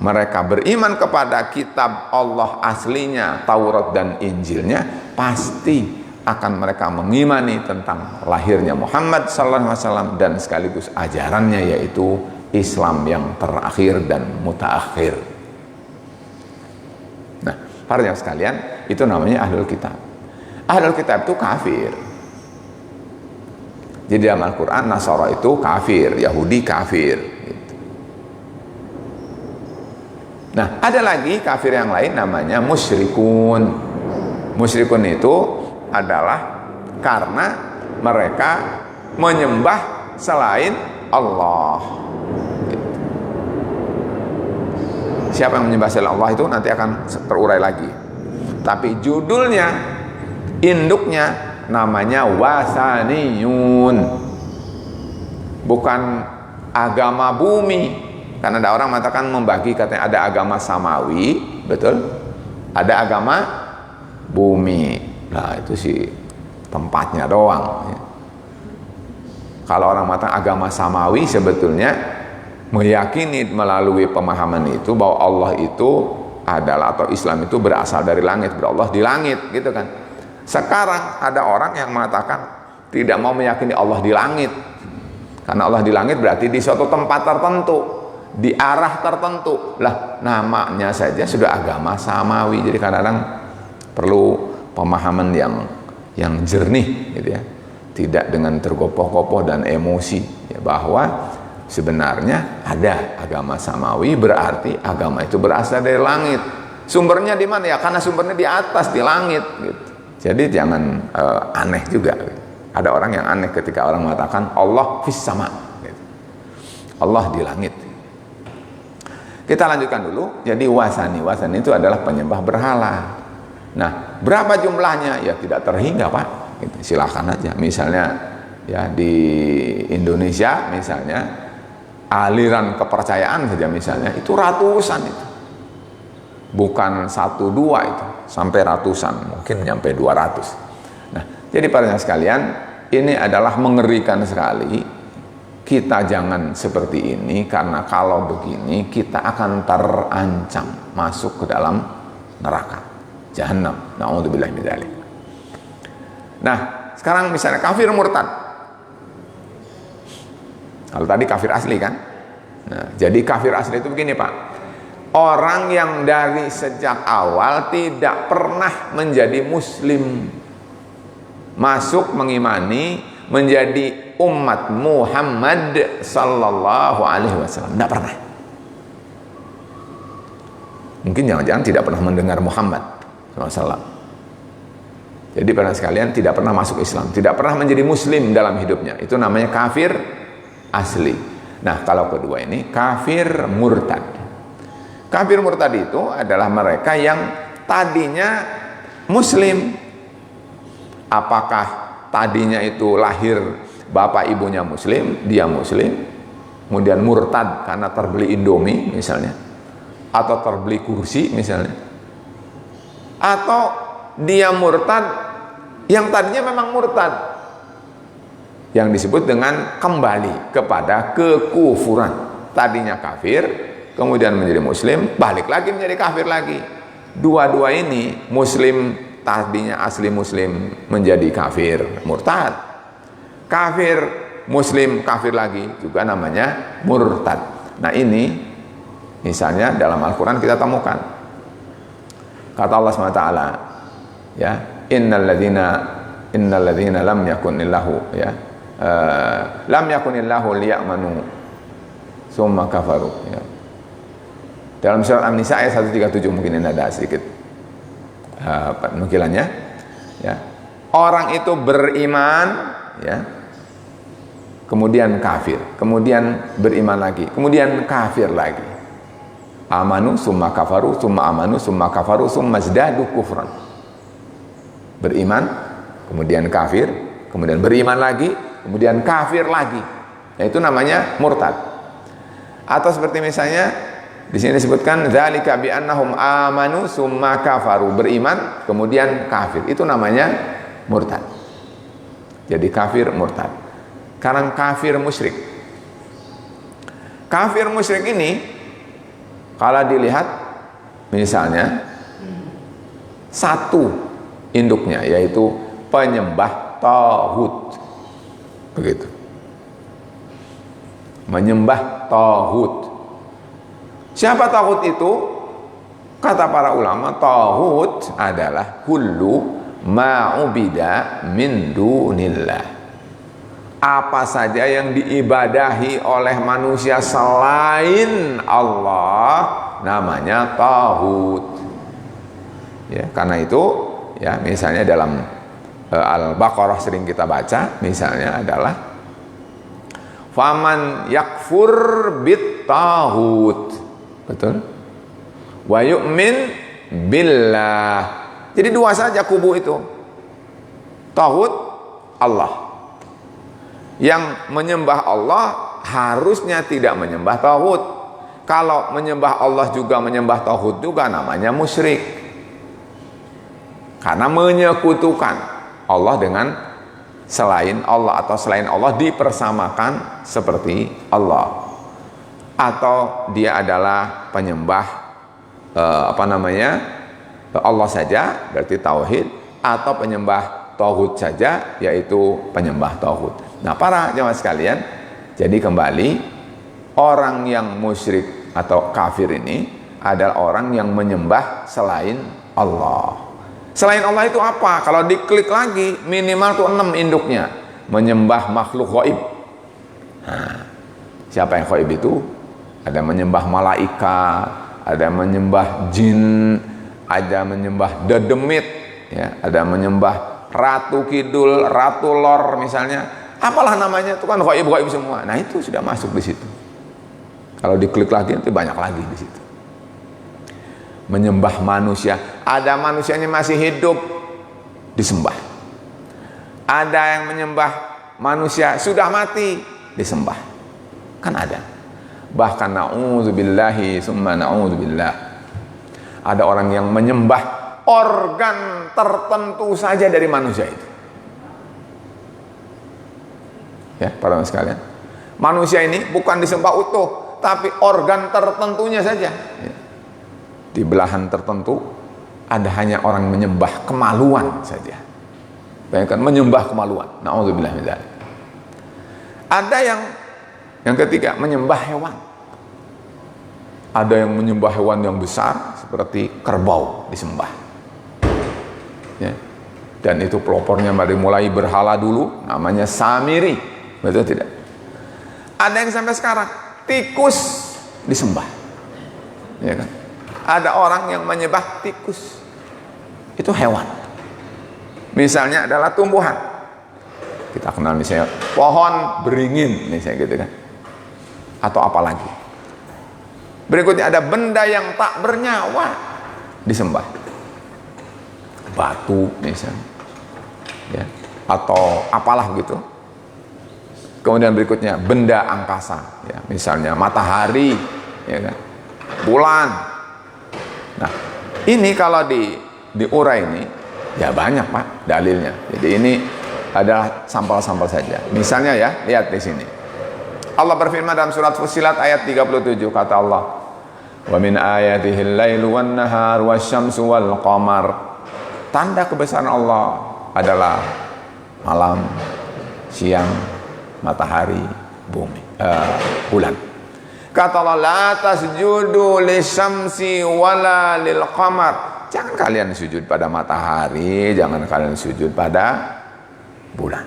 mereka beriman kepada kitab Allah aslinya, Taurat dan Injilnya, pasti akan mereka mengimani tentang lahirnya Muhammad sallallahu alaihi wasallam dan sekaligus ajarannya, yaitu Islam yang terakhir dan mutaakhir. Nah, para jamaah sekalian, itu namanya ahlul kitab. Ahlul kitab itu kafir. Jadi dalam Al-Quran Nasara itu kafir, Yahudi kafir gitu. Nah ada lagi kafir yang lain namanya musyrikun. Musyrikun itu adalah karena mereka menyembah selain Allah gitu. Siapa yang menyembah selain Allah itu nanti akan terurai lagi. Tapi judulnya, induknya namanya wasaniyun, bukan agama bumi. Karena ada orang mengatakan membagi, katanya ada agama samawi, betul, ada agama bumi. Nah itu sih tempatnya doang. Kalau orang mengatakan agama samawi, sebetulnya meyakini melalui pemahaman itu bahwa Allah itu adalah, atau Islam itu berasal dari langit, berallah di langit gitu kan. Sekarang ada orang yang mengatakan tidak mau meyakini Allah di langit, karena Allah di langit berarti di suatu tempat tertentu, di arah tertentu. Lah namanya saja sudah agama samawi. Jadi kadang-kadang perlu pemahaman yang yang jernih gitu ya, tidak dengan tergopoh-gopoh dan emosi ya, bahwa sebenarnya ada agama samawi, berarti agama itu berasal dari langit. Sumbernya di mana ya? Karena sumbernya di atas, di langit gitu. Jadi jangan aneh juga gitu. Ada orang yang aneh ketika orang mengatakan Allah fis sama gitu. Allah di langit. Kita lanjutkan dulu. Jadi wasani itu adalah penyembah berhala. Nah, berapa jumlahnya? Ya tidak terhingga, Pak. Gitu. Silahkan aja. Misalnya ya di Indonesia misalnya aliran kepercayaan saja misalnya itu ratusan itu. Bukan 1, 2 itu, sampai ratusan, mungkin sampai 200. Nah, jadi para sekalian, ini adalah mengerikan sekali. Kita jangan seperti ini, karena kalau begini kita akan terancam masuk ke dalam neraka Jahannam. Na'udzubillah min dzalik. Nah, sekarang misalnya kafir murtad. Kalau tadi kafir asli kan? Nah, jadi kafir asli itu begini, Pak. Orang yang dari sejak awal tidak pernah menjadi muslim, masuk mengimani menjadi umat Muhammad sallallahu alaihi wasallam, tidak pernah. Mungkin jangan-jangan tidak pernah mendengar Muhammad SAW. Jadi para sekalian tidak pernah masuk Islam, tidak pernah menjadi muslim dalam hidupnya. Itu namanya kafir asli. Nah, kalau kedua ini kafir murtad. Kafir murtad itu adalah mereka yang tadinya muslim. Apakah tadinya itu lahir bapak ibunya muslim, dia muslim, kemudian murtad karena terbeli Indomie misalnya, atau terbeli kursi misalnya, atau dia murtad yang tadinya memang murtad, yang disebut dengan kembali kepada kekufuran. Tadinya kafir, kemudian menjadi muslim, balik lagi menjadi kafir lagi. Dua-dua ini, muslim tadinya asli muslim menjadi kafir murtad, kafir muslim kafir lagi juga namanya murtad. Nah, ini misalnya dalam Al-Quran kita temukan kata Allah SWT ya, innal ladzina lam yakunillahu ya lam yakunillahu liya'manu summa kafaru ya. Dalam surat An-Nisa ayat 137 mungkin ini ada sedikit penukilannya ya. Orang itu beriman ya, kemudian kafir, kemudian beriman lagi, kemudian kafir lagi. Amanu summa kafaru summa amanu summa kafaru summa zdadu kufran. Beriman, kemudian kafir, kemudian beriman lagi, kemudian kafir lagi. Nah, itu namanya murtad. Atau seperti misalnya di sini disebutkan dzalika bi annahum amanu summa kafaru, beriman kemudian kafir. Itu namanya murtad. Jadi kafir murtad. Sekarang kafir musyrik. Kafir musyrik ini kalau dilihat misalnya satu induknya yaitu penyembah tauhid. Begitu. Menyembah tauhid. Siapa tauhid itu? Kata para ulama, tauhid adalah kullu ma'ubida min dunillah. Apa saja yang diibadahi oleh manusia selain Allah namanya tauhid. Ya, karena itu ya misalnya dalam Al-Baqarah sering kita baca misalnya adalah faman yakfur bit tauhid. Betul? Wa yu'min billah. Jadi dua saja kubu itu. Tauhid Allah. Yang menyembah Allah harusnya tidak menyembah tauhid. Kalau menyembah Allah juga menyembah tauhid juga namanya musyrik. Karena menyekutukan Allah dengan selain Allah, atau selain Allah dipersamakan seperti Allah. Atau dia adalah penyembah Allah saja, berarti tauhid, atau penyembah tauhid saja, yaitu penyembah tauhid. Nah, para jemaah sekalian, jadi kembali orang yang musyrik atau kafir ini adalah orang yang menyembah selain Allah. Selain Allah itu apa? Kalau diklik lagi minimal tuh 6 induknya. Menyembah makhluk gaib. Nah, siapa yang gaib itu? Ada menyembah malaikat, ada menyembah jin, ada menyembah dedemit, ya, ada menyembah ratu kidul, ratu lor misalnya. Apalah namanya, itu kan gaib-gaib semua. Nah, itu sudah masuk di situ. Kalau diklik lagi nanti banyak lagi di situ. Menyembah manusia, ada manusianya masih hidup disembah. Ada yang menyembah manusia sudah mati disembah. Kan ada. Bahkan na'udzubillahi summa na'udzubillah. Ada orang yang menyembah organ tertentu saja dari manusia itu. Ya, para sekalian. Manusia ini bukan disembah utuh, tapi organ tertentunya saja. Ya. Di belahan tertentu ada hanya orang menyembah kemaluan saja. Bayangkan menyembah kemaluan. Na'udzubillah min dzalik. Ada yang ketiga menyembah hewan. Ada yang menyembah hewan yang besar seperti kerbau disembah. Ya. Dan itu pelopornya dari mulai berhala dulu namanya Samiri. Betul tidak? Ada yang sampai sekarang tikus disembah. Ya kan? Ada orang yang menyembah tikus. Itu hewan. Misalnya adalah tumbuhan. Kita kenal misalnya pohon beringin misalnya gitu kan. Atau apa lagi. Berikutnya ada benda yang tak bernyawa disembah. Batu misalnya. Ya. Atau apalah gitu. Kemudian berikutnya benda angkasa, ya, misalnya matahari, ya kan? Bulan. Nah, ini kalau diurai ini, ya banyak Pak dalilnya. Jadi ini adalah sampel-sampel saja. Misalnya ya, lihat di sini. Allah berfirman dalam surat Fussilat ayat 37, kata Allah, "Wa min ayatihil lailu wan nahar wasyamsu wal qamar." Tanda kebesaran Allah adalah malam, siang, matahari, bumi, bulan. Kata Allah, la tasjudu lisyamsi wala lil qamar. Jangan kalian sujud pada matahari, jangan kalian sujud pada bulan.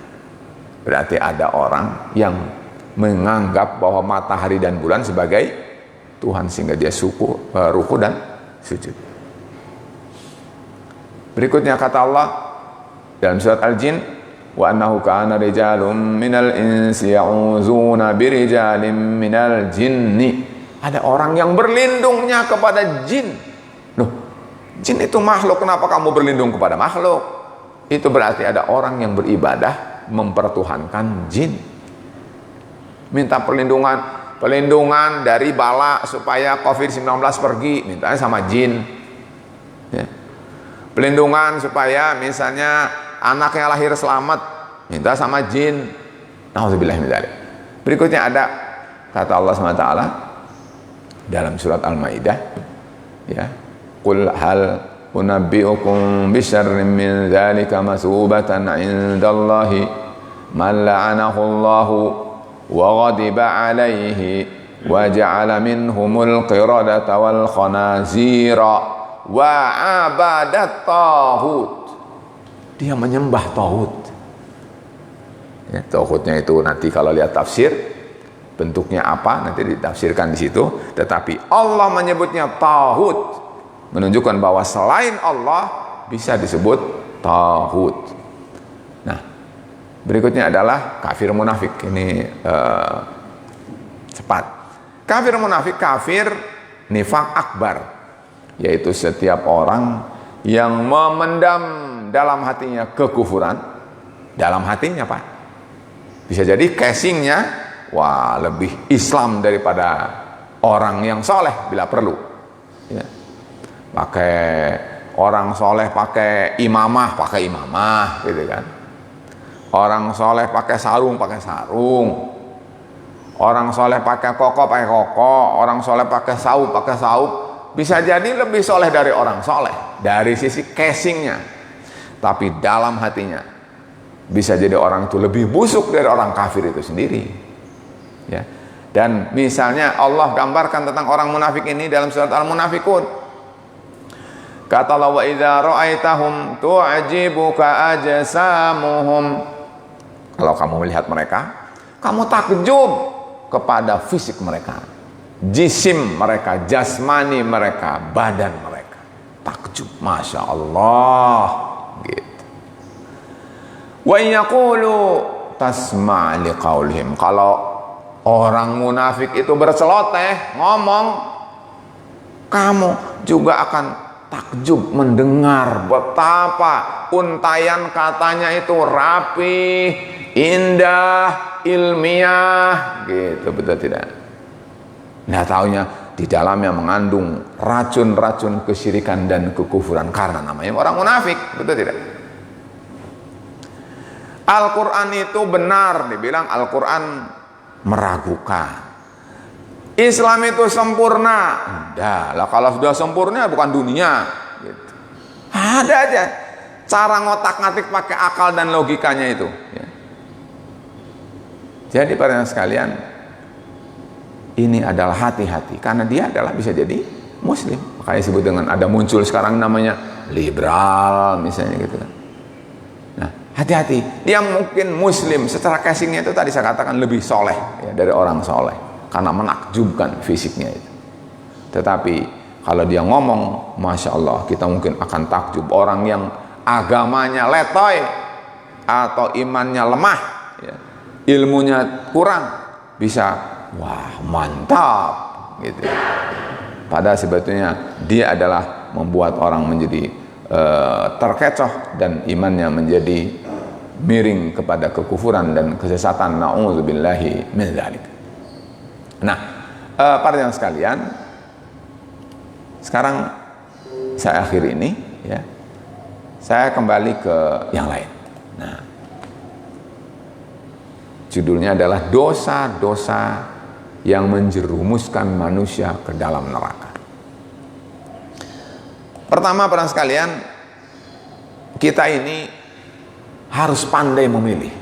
Berarti ada orang yang menganggap bahwa matahari dan bulan sebagai Tuhan sehingga dia ruku dan sujud. Berikutnya kata Allah dalam surat Al-Jin, wa annahu kana rijalun minal insi ya'uzuna birijalin minal jinni. Ada orang yang berlindungnya kepada jin. Loh, jin itu makhluk, kenapa kamu berlindung kepada makhluk? Itu berarti ada orang yang beribadah mempertuhankan jin. Minta perlindungan dari bala supaya COVID-19 pergi, mintanya sama jin. Ya. Pelindungan supaya misalnya anaknya lahir selamat, minta sama jin. Nauzubillah min dzalik. Berikutnya ada kata Allah SWT dalam surat Al-Maidah, ya, qul hal unabbiukum bisyarrin min dzalika masubatan 'indallahi man la'anahu Allahu wa ghadiba 'alaihi wa ja'ala minhumul qiradata wal khanazira wa abadat taghut. Dia menyembah taghut. Ya, taghutnya itu nanti kalau lihat tafsir bentuknya apa nanti ditafsirkan di situ. Tetapi Allah menyebutnya taghut, menunjukkan bahwa selain Allah bisa disebut taghut. Nah, berikutnya adalah kafir munafik. Ini cepat. Kafir munafik, kafir nifak akbar, yaitu setiap orang yang memendam dalam hatinya kekufuran. Dalam hatinya Pak, bisa jadi casingnya wah lebih Islam daripada orang yang soleh bila perlu, ya. Pakai orang soleh pakai imamah gitu kan. Orang soleh pakai sarung. Orang soleh pakai koko. Orang soleh pakai saup. Bisa jadi lebih soleh dari orang soleh dari sisi casingnya, tapi dalam hatinya bisa jadi orang itu lebih busuk dari orang kafir itu sendiri, ya. Dan misalnya Allah gambarkan tentang orang munafik ini dalam surat Al-Munafikun. Kata Allah, wa idza ra'aitahum tu'jibuka ajsamuhum. Kalau kamu melihat mereka, kamu takjub kepada fisik mereka, jisim mereka, jasmani mereka, badan mereka. Takjub, Masya Allah gitu. Wa yaqulu tasma' liqaulihim. Kalau orang munafik itu berceloteh ngomong, kamu juga akan takjub mendengar betapa untayan katanya itu rapi, indah, ilmiah gitu, betul tidak? Nah, taunya di dalamnya mengandung racun-racun kesyirikan dan kekufuran karena namanya orang munafik, betul tidak? Al-Quran itu benar, dibilang Al-Quran meragukan. Islam itu sempurna. Enggak lah, kalau sudah sempurna bukan dunia gitu. Ada aja cara ngotak-ngatik pakai akal dan logikanya itu ya. Jadi para sekalian, ini adalah hati-hati, karena dia adalah bisa jadi muslim. Makanya disebut dengan, ada muncul sekarang namanya liberal misalnya gitu kan. Nah, hati-hati, dia mungkin muslim secara casingnya itu tadi saya katakan lebih soleh ya, dari orang soleh, karena menakjubkan fisiknya itu. Tetapi kalau dia ngomong, Masya Allah, kita mungkin akan takjub. Orang yang agamanya letoy atau imannya lemah ya, ilmunya kurang, bisa wah mantap gitu. Padahal sebetulnya dia adalah membuat orang menjadi terkecoh dan imannya menjadi miring kepada kekufuran dan kesesatan. Na'udzubillahi min dzalik. Nah, para yang sekalian, sekarang saya akhiri ini ya. Saya kembali ke yang lain. Nah, judulnya adalah dosa-dosa yang menjerumuskan manusia ke dalam neraka. Pertama, para sekalian, kita ini harus pandai memilih.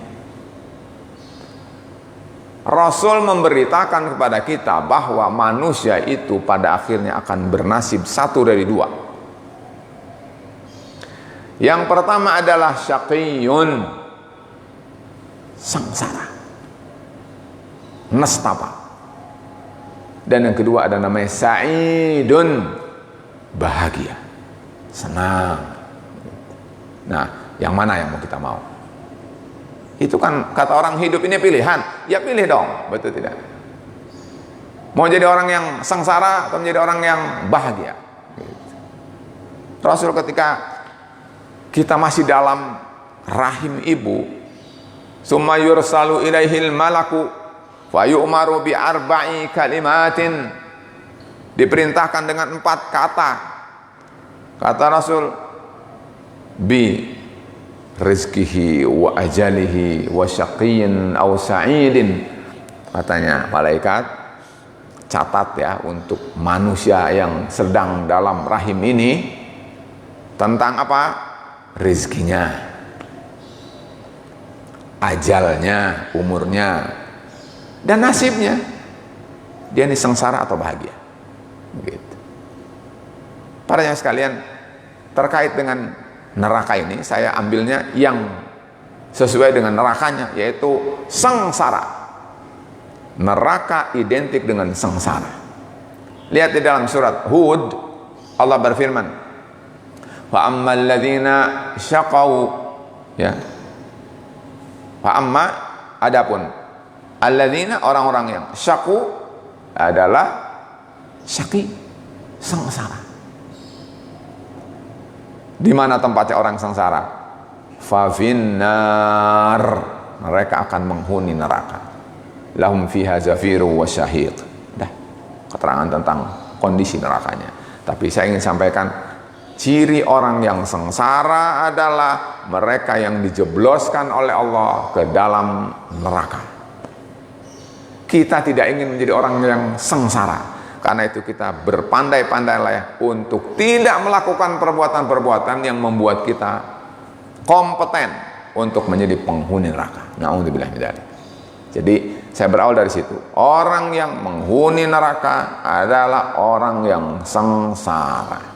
Rasul memberitakan kepada kita bahwa manusia itu pada akhirnya akan bernasib satu dari dua. Yang pertama adalah syaqiyun, sengsara, nestapa. Dan yang kedua ada namanya sa'idun, bahagia, senang. Nah, yang mana yang mau kita mau? Itu kan kata orang, hidup ini pilihan. Ya pilih dong, betul tidak? Mau jadi orang yang sengsara atau menjadi orang yang bahagia? Rasul ketika kita masih dalam rahim ibu, summa yursalu ilaihil malaku fa yu'maru bi arba'i kalimatin, diperintahkan dengan 4 kata. Kata Rasul, bi rizkihi wa ajalihi wa syaqiyyin aw sa'idin. Katanya malaikat, catat ya untuk manusia yang sedang dalam rahim ini, tentang apa? Rizkinya, ajalnya, umurnya, dan nasibnya. Dia ini sengsara atau bahagia gitu. Para yang sekalian, terkait dengan neraka ini, saya ambilnya yang sesuai dengan nerakanya, yaitu sengsara. Neraka identik dengan sengsara. Lihat di dalam surat Hud, Allah berfirman, fa ammal ladzina syaqau, ya, fa amma, adapun alladzina, orang-orang yang syaqu adalah syaqi, sengsara. Di mana tempatnya orang sengsara? Fa finnar, mereka akan menghuni neraka. Lahum fiha zafiru wa syahiq. Dah, keterangan tentang kondisi nerakanya. Tapi saya ingin sampaikan, ciri orang yang sengsara adalah mereka yang dijebloskan oleh Allah ke dalam neraka. Kita tidak ingin menjadi orang yang sengsara. Karena itu kita berpandai-pandailah untuk tidak melakukan perbuatan-perbuatan yang membuat kita kompeten untuk menjadi penghuni neraka. Na'udzubillah min dzalik. Jadi saya berawal dari situ. Orang yang menghuni neraka adalah orang yang sengsara.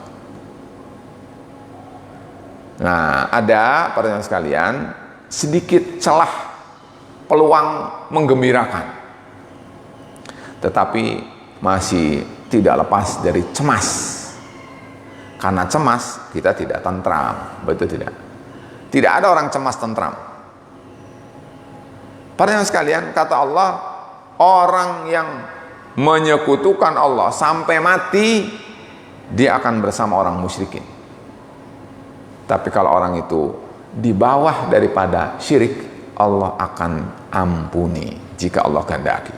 Nah, ada pertanyaan sekalian, sedikit celah peluang menggembirakan, tetapi masih tidak lepas dari cemas. Karena cemas kita tidak tentram, betul tidak? Tidak ada orang cemas tentram. Pertanyaan sekalian, kata Allah, orang yang menyekutukan Allah sampai mati, dia akan bersama orang musyrikin. Tapi kalau orang itu di bawah daripada syirik, Allah akan ampuni jika Allah kehendaki.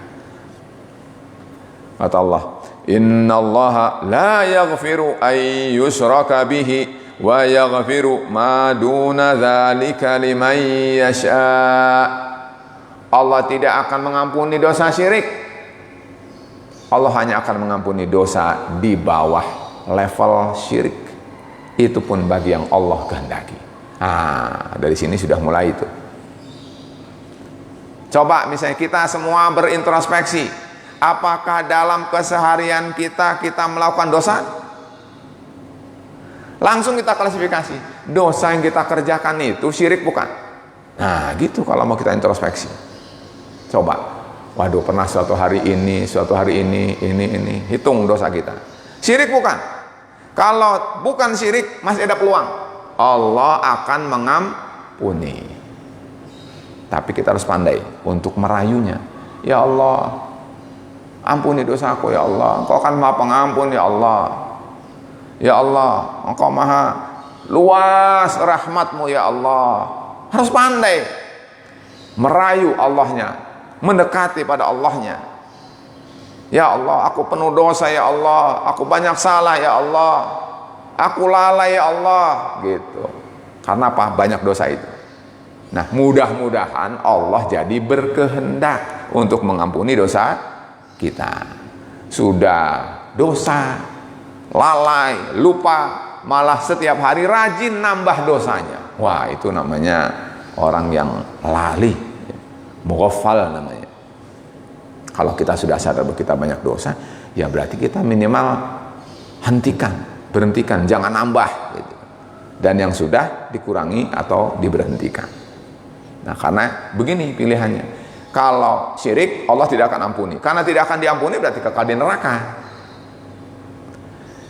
Kata Allah, innallaha la yaghfiru ay yushraka bihi wa yaghfiru ma duna dzalika liman yasha. Allah tidak akan mengampuni dosa syirik. Allah hanya akan mengampuni dosa di bawah level syirik. Itu pun bagi yang Allah kehendaki. Dari sini sudah mulai itu. Coba misalnya kita semua berintrospeksi, apakah dalam keseharian kita melakukan dosa? Langsung kita klasifikasi, dosa yang kita kerjakan itu syirik bukan? Nah gitu kalau mau kita introspeksi. Coba, waduh pernah suatu hari ini, hitung dosa kita. Syirik bukan? Kalau bukan syirik, masih ada peluang. Allah akan mengampuni. Tapi kita harus pandai untuk merayunya. Ya Allah, ampuni dosaku ya Allah. Engkau kan maha pengampun ya Allah. Ya Allah, Engkau maha luas rahmatmu ya Allah. Harus pandai merayu Allahnya, mendekati pada Allahnya. Ya Allah, aku penuh dosa ya Allah, aku banyak salah ya Allah, aku lalai ya Allah, gitu. Karena apa? Banyak dosa itu. Nah, mudah-mudahan Allah jadi berkehendak untuk mengampuni dosa kita. Sudah dosa, lalai, lupa, malah setiap hari rajin nambah dosanya. Wah, itu namanya orang yang lali, mughafal namanya. Kalau kita sudah sadar bahwa kita banyak dosa, ya berarti kita minimal hentikan, berhentikan, jangan nambah gitu. Dan yang sudah dikurangi atau diberhentikan. Nah, karena begini pilihannya. Kalau syirik, Allah tidak akan ampuni. Karena tidak akan diampuni berarti kekal di neraka.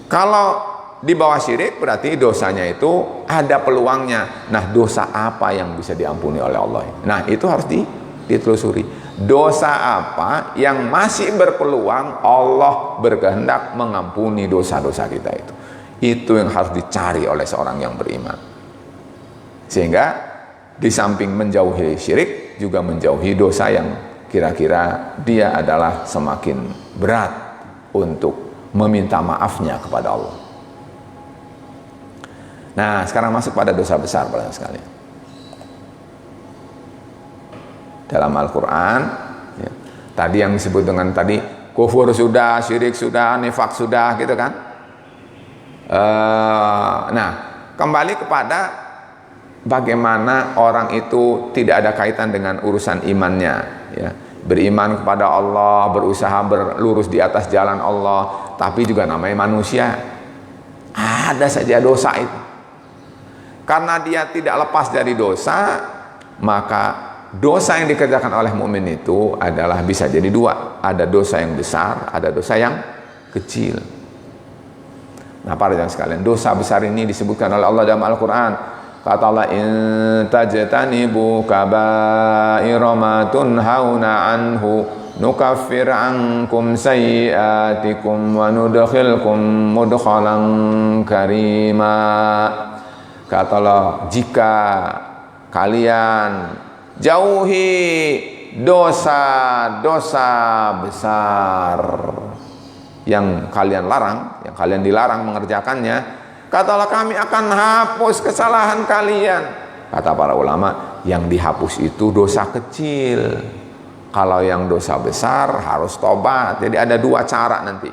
Kalau di bawah syirik berarti dosanya itu ada peluangnya. Nah, dosa apa yang bisa diampuni oleh Allah? Nah, itu harus ditelusuri. Dosa apa yang masih berpeluang Allah berkehendak mengampuni dosa-dosa kita itu. Itu yang harus dicari oleh seorang yang beriman. Sehingga di samping menjauhi syirik, juga menjauhi dosa yang kira-kira dia adalah semakin berat untuk meminta maafnya kepada Allah. Nah, sekarang masuk pada dosa besar pada sekalian. Dalam Al-Quran ya, tadi yang disebut dengan tadi kufur sudah, syirik sudah, nifak sudah gitu kan. Nah, kembali kepada bagaimana orang itu tidak ada kaitan dengan urusan imannya ya. Beriman kepada Allah, berusaha berlurus di atas jalan Allah, tapi juga namanya manusia, ada saja dosa itu. Karena dia tidak lepas dari dosa, maka dosa yang dikerjakan oleh mukmin itu adalah bisa jadi dua. Ada dosa yang besar, ada dosa yang kecil. Nah, para jamaah sekalian, dosa besar ini disebutkan oleh Allah dalam Al-Quran. Kata Allah, in tajtanibu kaba'ira ma tunhauna anhu nukaffir ankum sayyi'atikum wa nudkhilkum mudkhalan karima. Kata Allah, jika kalian jauhi dosa-dosa besar yang kalian larang, yang kalian dilarang mengerjakannya, katalah kami akan hapus kesalahan kalian. Kata para ulama, yang dihapus itu dosa kecil. Kalau yang dosa besar harus tobat. Jadi ada dua cara nanti.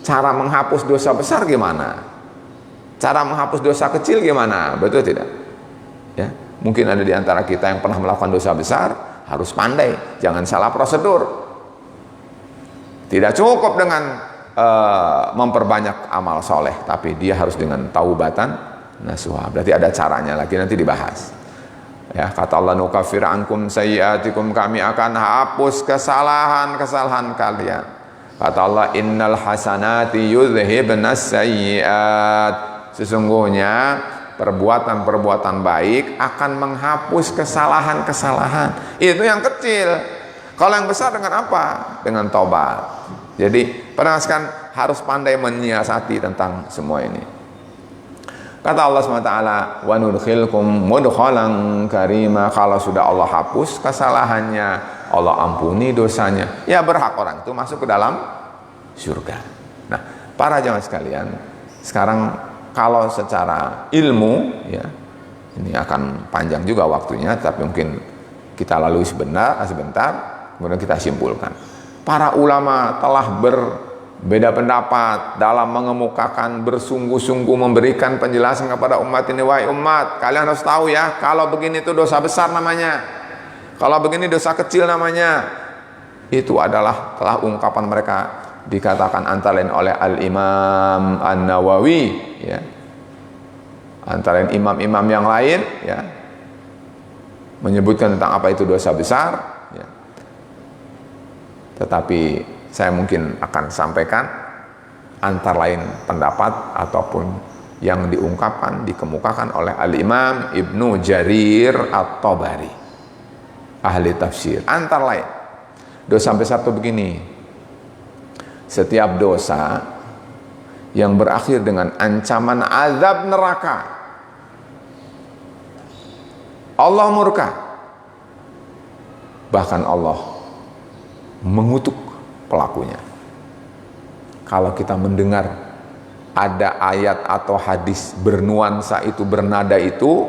Cara menghapus dosa besar gimana? Cara menghapus dosa kecil gimana? Betul tidak? Ya. Mungkin ada di antara kita yang pernah melakukan dosa besar, harus pandai, jangan salah prosedur. Tidak cukup dengan memperbanyak amal soleh, tapi dia harus dengan taubatan nasuha. Berarti ada caranya lagi, nanti dibahas. Ya, kata Allah, nukaffir ankum sayyiatikum, kami akan hapus kesalahan-kesalahan kalian. Kata Allah, innal hasanati yudhhibnas sayyiat, sesungguhnya perbuatan-perbuatan baik akan menghapus kesalahan-kesalahan. Itu yang kecil. Kalau yang besar dengan apa? Dengan taubat. Jadi perhatikan, harus pandai menyiasati tentang semua ini. Kata Allah SWT, wa nudkhilkum mudkhalan karima, kalau sudah Allah hapus kesalahannya, Allah ampuni dosanya, ya berhak orang itu masuk ke dalam surga. Nah, para jamaah sekalian, sekarang kalau secara ilmu, ya ini akan panjang juga waktunya, tapi mungkin kita lalui sebentar, kemudian kita simpulkan. Para ulama telah berbeda pendapat dalam mengemukakan, bersungguh-sungguh memberikan penjelasan kepada umat ini. Wahai umat, kalian harus tahu ya, kalau begini itu dosa besar namanya, kalau begini dosa kecil namanya. Itu adalah telah ungkapan mereka, dikatakan antara lain oleh Al-Imam An-Nawawi, ya, antara lain imam-imam yang lain, ya, menyebutkan tentang apa itu dosa besar, ya. Tetapi saya mungkin akan sampaikan antara lain pendapat ataupun yang diungkapkan, dikemukakan oleh Al-Imam Ibnu Jarir At-Tabari, ahli tafsir. Antara lain, dosa besar itu begini: setiap dosa yang berakhir dengan ancaman azab neraka, Allah murka, bahkan Allah mengutuk pelakunya. Kalau kita mendengar ada ayat atau hadis bernuansa itu, bernada itu,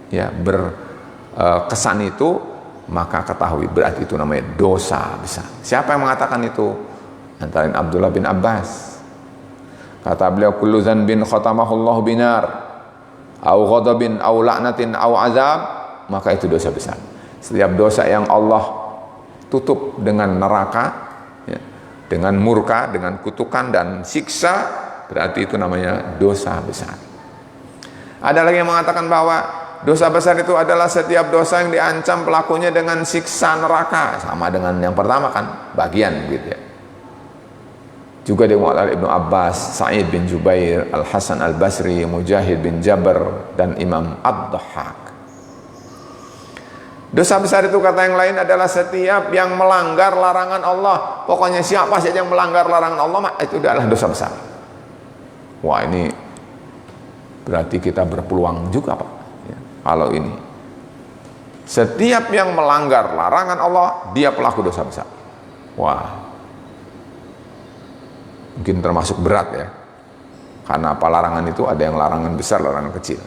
ya, berkesan itu, maka ketahui berarti itu namanya dosa besar. Siapa yang mengatakan itu? Antara Abdullah bin Abbas. Kata beliau, kullu dzanbin khatamahullahu binar au ghadabin au la'natin au azab, maka itu dosa besar. Setiap dosa yang Allah tutup dengan neraka, ya, dengan murka, dengan kutukan dan siksa, berarti itu namanya dosa besar. Ada lagi yang mengatakan bahwa dosa besar itu adalah setiap dosa yang diancam pelakunya dengan siksa neraka, sama dengan yang pertama kan, bagian gitu ya. Juga diwakili Ibnu Abbas, Sa'id bin Jubair, Al-Hasan Al-Basri, Mujahid bin Jabr, dan Imam Ad-Dhahhak. Dosa besar itu kata yang lain adalah setiap yang melanggar larangan Allah. Pokoknya siapa saja yang melanggar larangan Allah, itu adalah dosa besar. Wah, ini berarti kita berpeluang juga, Pak, ya, kalau ini setiap yang melanggar larangan Allah, dia pelaku dosa besar. Wah, mungkin termasuk berat ya, karena apa? Larangan itu ada yang larangan besar, larangan kecil.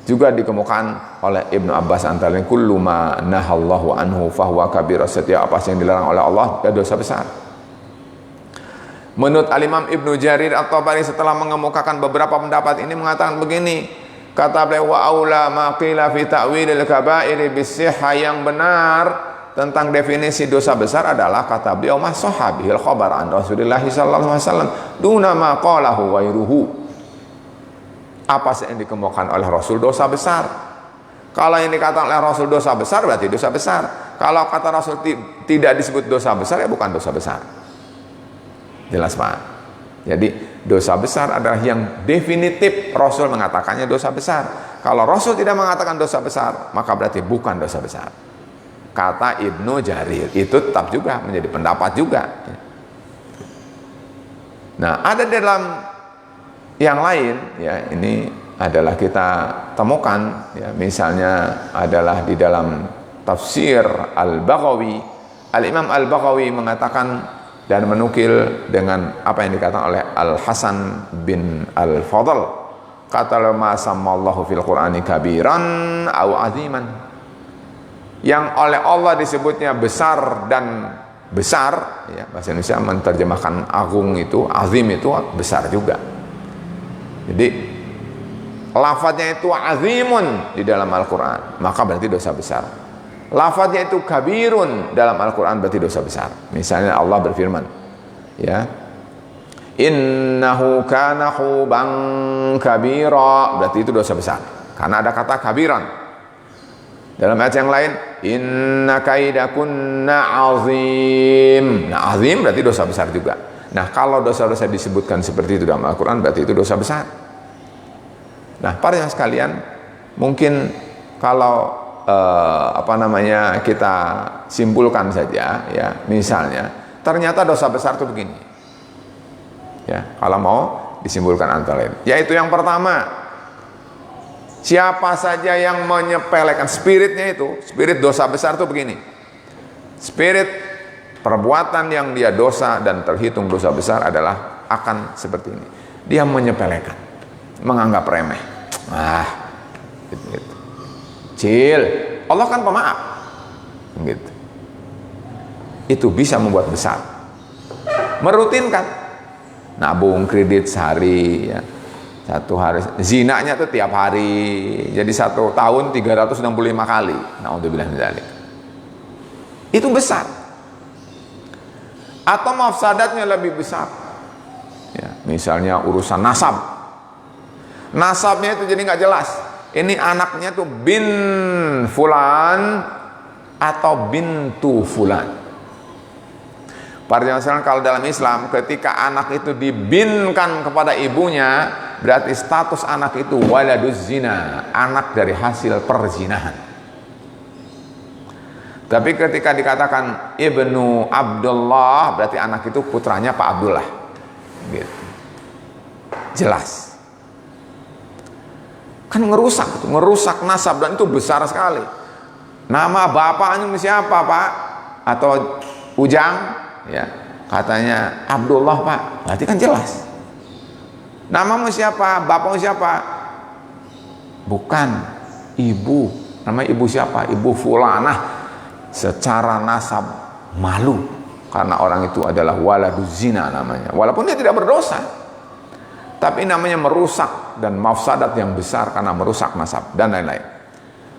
Juga dikemukakan oleh Ibnu Abbas antara lain, kullu ma nahallahu anhu fahuwa kabir, setiap apa yang dilarang oleh Allah adalah dosa besar. Menurut Al-Imam Ibnu Jarir At-Tabari, setelah mengemukakan beberapa pendapat ini, mengatakan begini, kata beliau, wa aula ma qila fi ta'wilil kaba'iri bisihha, yang benar tentang definisi dosa besar adalah kata beliau, ma sahabihil khabar an Rasulillah sallallahu alaihi wasallam duna ma qalahu ghairuhu. Apa yang dikemukakan oleh Rasul dosa besar. Kalau yang dikatakan oleh Rasul dosa besar, berarti dosa besar. Kalau kata Rasul tidak disebut dosa besar, ya bukan dosa besar. Jelas, Pak? Jadi dosa besar adalah yang definitif Rasul mengatakannya dosa besar. Kalau Rasul tidak mengatakan dosa besar, maka berarti bukan dosa besar. Kata Ibnu Jarir, itu tetap juga menjadi pendapat juga. Nah, ada dalam yang lain, ya, ini adalah kita temukan, ya, misalnya adalah di dalam tafsir Al-Baghawi. Al-Imam Al-Baghawi mengatakan dan menukil dengan apa yang dikatakan oleh Al-Hasan bin Al-Fadl, kata ma sammallahu fil Qur'ani kabiran au aziman, yang oleh Allah disebutnya besar dan besar, ya, bahasa Indonesia menerjemahkan agung itu, azim itu besar juga. Jadi lafadznya itu azimun di dalam Al-Quran, maka berarti dosa besar. Lafadznya itu kabirun dalam Al-Quran, berarti dosa besar. Misalnya Allah berfirman, ya, Innahu kana huban kabira, berarti itu dosa besar. Karena ada kata kabiran. Dalam ayat yang lain, inna kaidakunna azim. Nah, azim berarti dosa besar juga. Nah, kalau dosa-dosa disebutkan seperti itu dalam Al-Quran, berarti itu dosa besar. Nah, para yang sekalian, mungkin kalau kita simpulkan saja, ya, misalnya ternyata dosa besar itu begini, ya, kalau mau disimpulkan antara lain, yaitu yang pertama, siapa saja yang menyepelekan spiritnya itu, spirit dosa besar itu begini, spirit perbuatan yang dia dosa dan terhitung dosa besar adalah akan seperti ini, dia menyepelekan, menganggap remeh, gitu. Cil, Allah kan pemaaf, gitu. Itu bisa membuat besar. Merutinkan, nabung kredit sehari, ya, satu hari, zinanya tuh tiap hari, jadi 1 tahun 365 kali. Naudzubillah min dzalik. Itu besar. Atau mafsadatnya lebih besar. Ya, misalnya urusan nasab. Nasabnya itu jadi nggak jelas. Ini anaknya tuh bin fulan atau bintu fulan. Para jamaah kalau dalam Islam ketika anak itu dibinkan kepada ibunya, berarti status anak itu waladuz zina, anak dari hasil perzinahan. Tapi ketika dikatakan ibnu Abdullah, berarti anak itu putranya Pak Abdullah. Gitu. Jelas. Kan ngerusak nasab, dan itu besar sekali. Nama bapaknya siapa, Pak? Atau Ujang, ya, katanya Abdullah, Pak. Berarti kan jelas. Namamu siapa? Bapakmu siapa? Bukan ibu. Nama ibu siapa? Ibu fulanah. Secara nasab malu karena orang itu adalah waladuz zina namanya. Walaupun dia tidak berdosa. Tapi namanya merusak dan mafsadat yang besar karena merusak nasab dan lain-lain.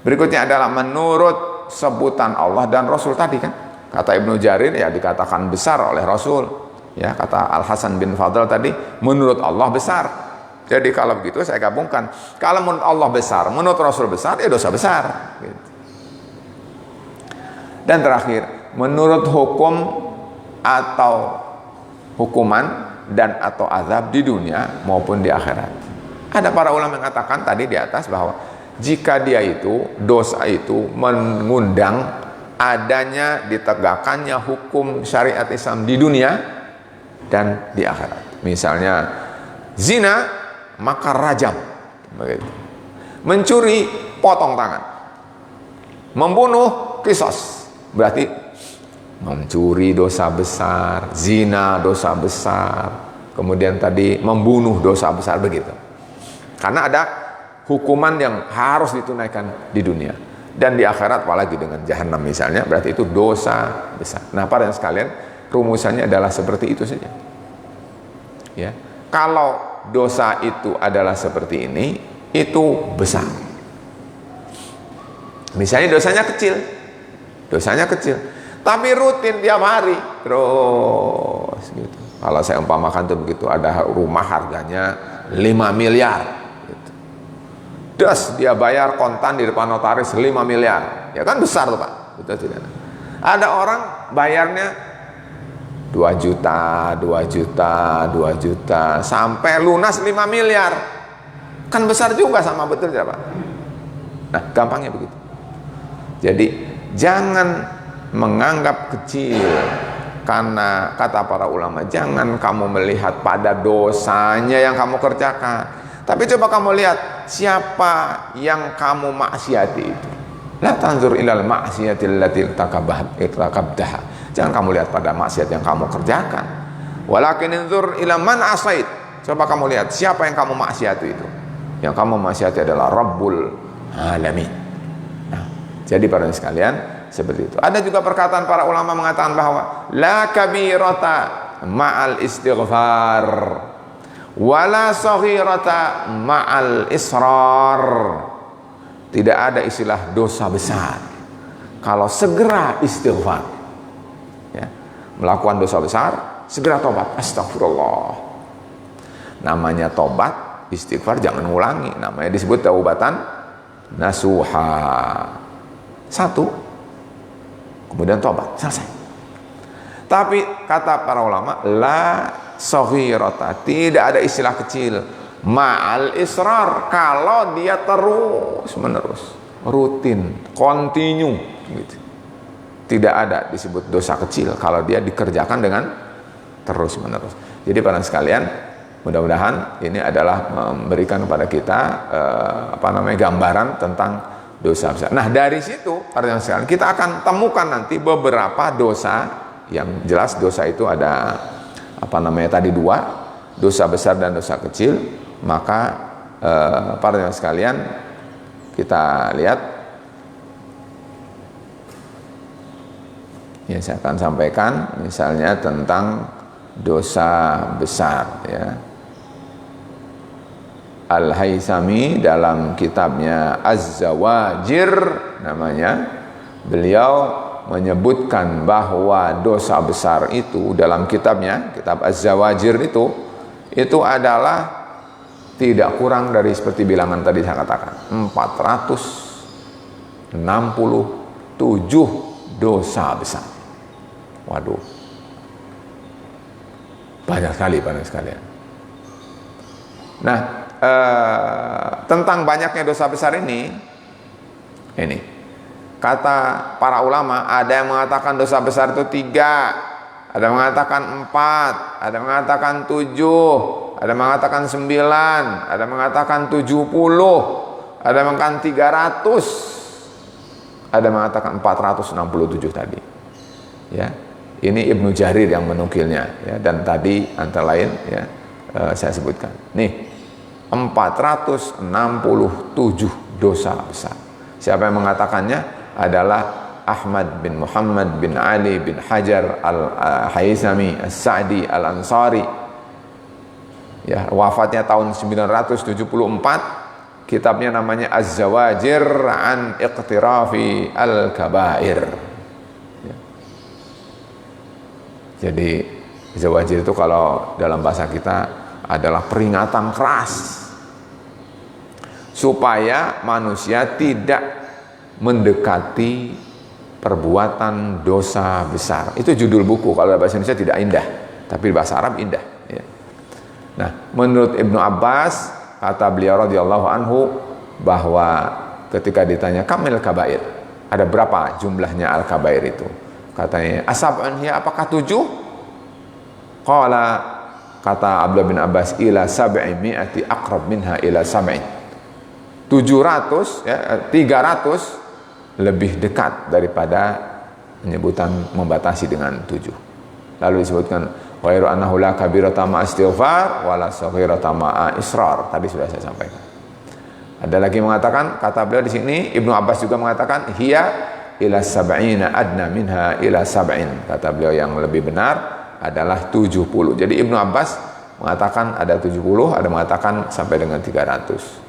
Berikutnya adalah menurut sebutan Allah dan Rasul tadi kan. Kata Ibnu Jarir, ya, dikatakan besar oleh Rasul. Ya, kata Al Hasan bin Fadl tadi, menurut Allah besar. Jadi kalau begitu saya gabungkan. Kalau menurut Allah besar, menurut Rasul besar, ya dosa besar. Gitu. Dan terakhir, menurut hukum atau hukuman dan atau azab di dunia maupun di akhirat. Ada para ulama yang mengatakan tadi di atas bahwa jika dia itu, dosa itu mengundang adanya ditegakkannya hukum syariat Islam di dunia dan di akhirat. Misalnya zina, maka rajam, begitu. Mencuri, potong tangan. Membunuh, kisos. Berarti mencuri dosa besar, zina dosa besar, kemudian tadi membunuh dosa besar, begitu. Karena ada hukuman yang harus ditunaikan di dunia dan di akhirat, apalagi dengan jahanam misalnya, berarti itu dosa besar. Nah, para yang sekalian, rumusannya adalah seperti itu saja. Ya, kalau dosa itu adalah seperti ini, itu besar. Misalnya dosanya kecil, tapi rutin tiap hari terus gitu. Kalau saya umpamakan tuh begitu, ada rumah harganya 5 miliar gitu. Das dia bayar kontan di depan notaris 5 miliar. Ya kan besar tuh, Pak. Betul tidak? Ada orang bayarnya 2 juta, 2 juta, 2 juta sampai lunas 5 miliar. Kan besar juga sama, betul tidak, Pak? Nah, gampangnya begitu. Jadi jangan menganggap kecil, karena kata para ulama, jangan kamu melihat pada dosanya yang kamu kerjakan, tapi coba kamu lihat siapa yang kamu maksiati itu. La tanzur ilal maksiati allati irtakabtaha. Jangan kamu lihat pada maksiat yang kamu kerjakan, walakin inzur ila man asait. Coba kamu lihat siapa yang kamu maksiati itu. Yang kamu maksiati adalah Rabbul Alamin. Jadi para sekalian, seperti itu. Ada juga perkataan para ulama mengatakan bahwa la kabirata ma'al istighfar wala saghirata ma'al israr. Tidak ada istilah dosa besar kalau segera istighfar. Ya. Melakukan dosa besar, segera tobat, astagfirullah. namanya tobat, istighfar jangan ngulangi. Namanya disebut taubatan nasuha. Satu, kemudian tobat, selesai. Tapi kata para ulama, la saghirata, tidak ada istilah kecil. Ma'al israr, kalau dia terus menerus, rutin, continue gitu. Tidak ada disebut dosa kecil kalau dia dikerjakan dengan terus menerus. Jadi para sekalian, mudah-mudahan ini adalah memberikan kepada kita gambaran tentang dosa besar. Nah, dari situ para sekalian kita akan temukan nanti beberapa dosa yang jelas. Dosa itu ada tadi dua, dosa besar dan dosa kecil. Maka para sekalian kita lihat, yang saya akan sampaikan misalnya tentang dosa besar ya. Al-Haythami dalam kitabnya Az-Zawajir namanya, beliau menyebutkan bahwa dosa besar itu dalam kitabnya, kitab Az-Zawajir itu adalah tidak kurang dari seperti bilangan tadi saya katakan, 467 dosa besar. Waduh, banyak sekali para sekalian. Nah, tentang banyaknya dosa besar ini kata para ulama, ada yang mengatakan dosa besar itu 3, ada yang mengatakan 4, ada yang mengatakan 7, ada yang mengatakan 9, ada yang mengatakan 70, ada yang mengatakan 300, ada yang mengatakan 467 tadi. Ya, ini Ibnu Jarir yang menukilnya ya, dan tadi antara lain ya saya sebutkan. Nih, 467 dosa besar. Siapa yang mengatakannya? Adalah Ahmad bin Muhammad bin Ali bin Hajar al-Haythami as-Sa'di al-Ansari. Ya, wafatnya tahun 974. Kitabnya namanya Az-Zawajir an Iqtirafi al-Kabair. Ya. Jadi Zawajir itu kalau dalam bahasa kita adalah peringatan keras supaya manusia tidak mendekati perbuatan dosa besar. Itu judul buku. Kalau bahasa Indonesia tidak indah, tapi bahasa Arab indah ya. Nah, menurut Ibnu Abbas, kata beliau radhiyallahu anhu, bahwa ketika ditanya kamil kabair, ada berapa jumlahnya al-kabair itu? Katanya asab'un hiya, apakah 7? Qala, kata Abdullah bin Abbas, ila 700 aqrab minha ila 7. 700 ya, 300 lebih dekat daripada penyebutan membatasi dengan 7. Lalu disebutkan ghairu annahu la kabirata ma istighfar wala saghirata ma israr. Tadi sudah saya sampaikan. Ada lagi mengatakan, kata beliau di sini, Ibnu Abbas juga mengatakan hiya ila 70 adna minha ila 7. Kata beliau yang lebih benar adalah 70. Jadi Ibnu Abbas mengatakan ada 70, ada mengatakan sampai dengan 300.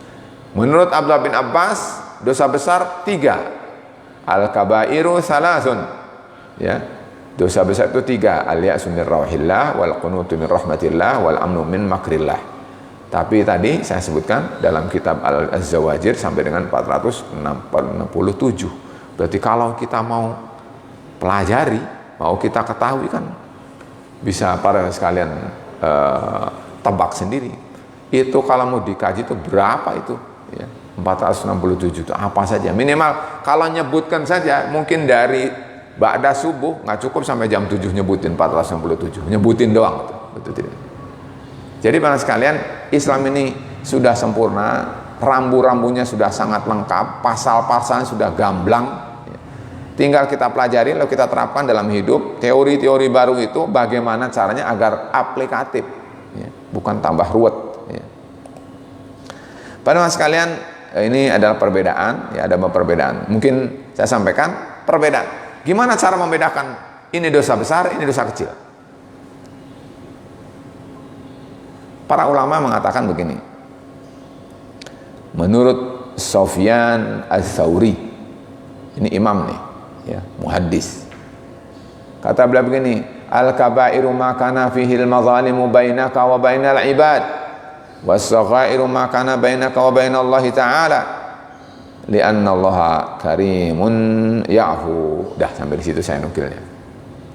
Menurut Abdullah bin Abbas, dosa besar 3. Al-kabairu salasun. Ya. Dosa besar itu 3. Al-ya'su min rawhillah wal qunutu min rahmatillah wal amnu min makrillah. Tapi tadi saya sebutkan dalam kitab Az-Zawajir sampai dengan 467. Berarti kalau kita mau pelajari, mau kita ketahui kan bisa para sekalian tebak sendiri. Itu kalau mau dikaji itu berapa itu? Ya, 467 itu apa saja? Minimal kalau nyebutkan saja mungkin dari ba'da subuh nggak cukup sampai jam 7 nyebutin 467. Nyebutin doang betul tidak? Jadi para sekalian, Islam ini sudah sempurna, rambu-rambunya sudah sangat lengkap, pasal-pasalnya sudah gamblang. Tinggal kita pelajari, lalu kita terapkan dalam hidup. Teori-teori baru itu bagaimana caranya agar aplikatif, ya, bukan tambah ruwet. Ya. Pada sekalian, ini adalah perbedaan, ya, ada perbedaan. Mungkin saya sampaikan perbedaan. Gimana cara membedakan ini dosa besar, ini dosa kecil? Para ulama mengatakan begini. Menurut Sufyan Ats-Tsauri, ini imam nih, ya, muhaddis. Kata beliau begini, al-kabairu ma kana fihi al-mazalimu bainaka wa bainal ibad was-saghairu ma kana bainaka wa bainallahi ta'ala li'anna Allaha karimun ya'fu. Dah sampai di situ saya nukilnya.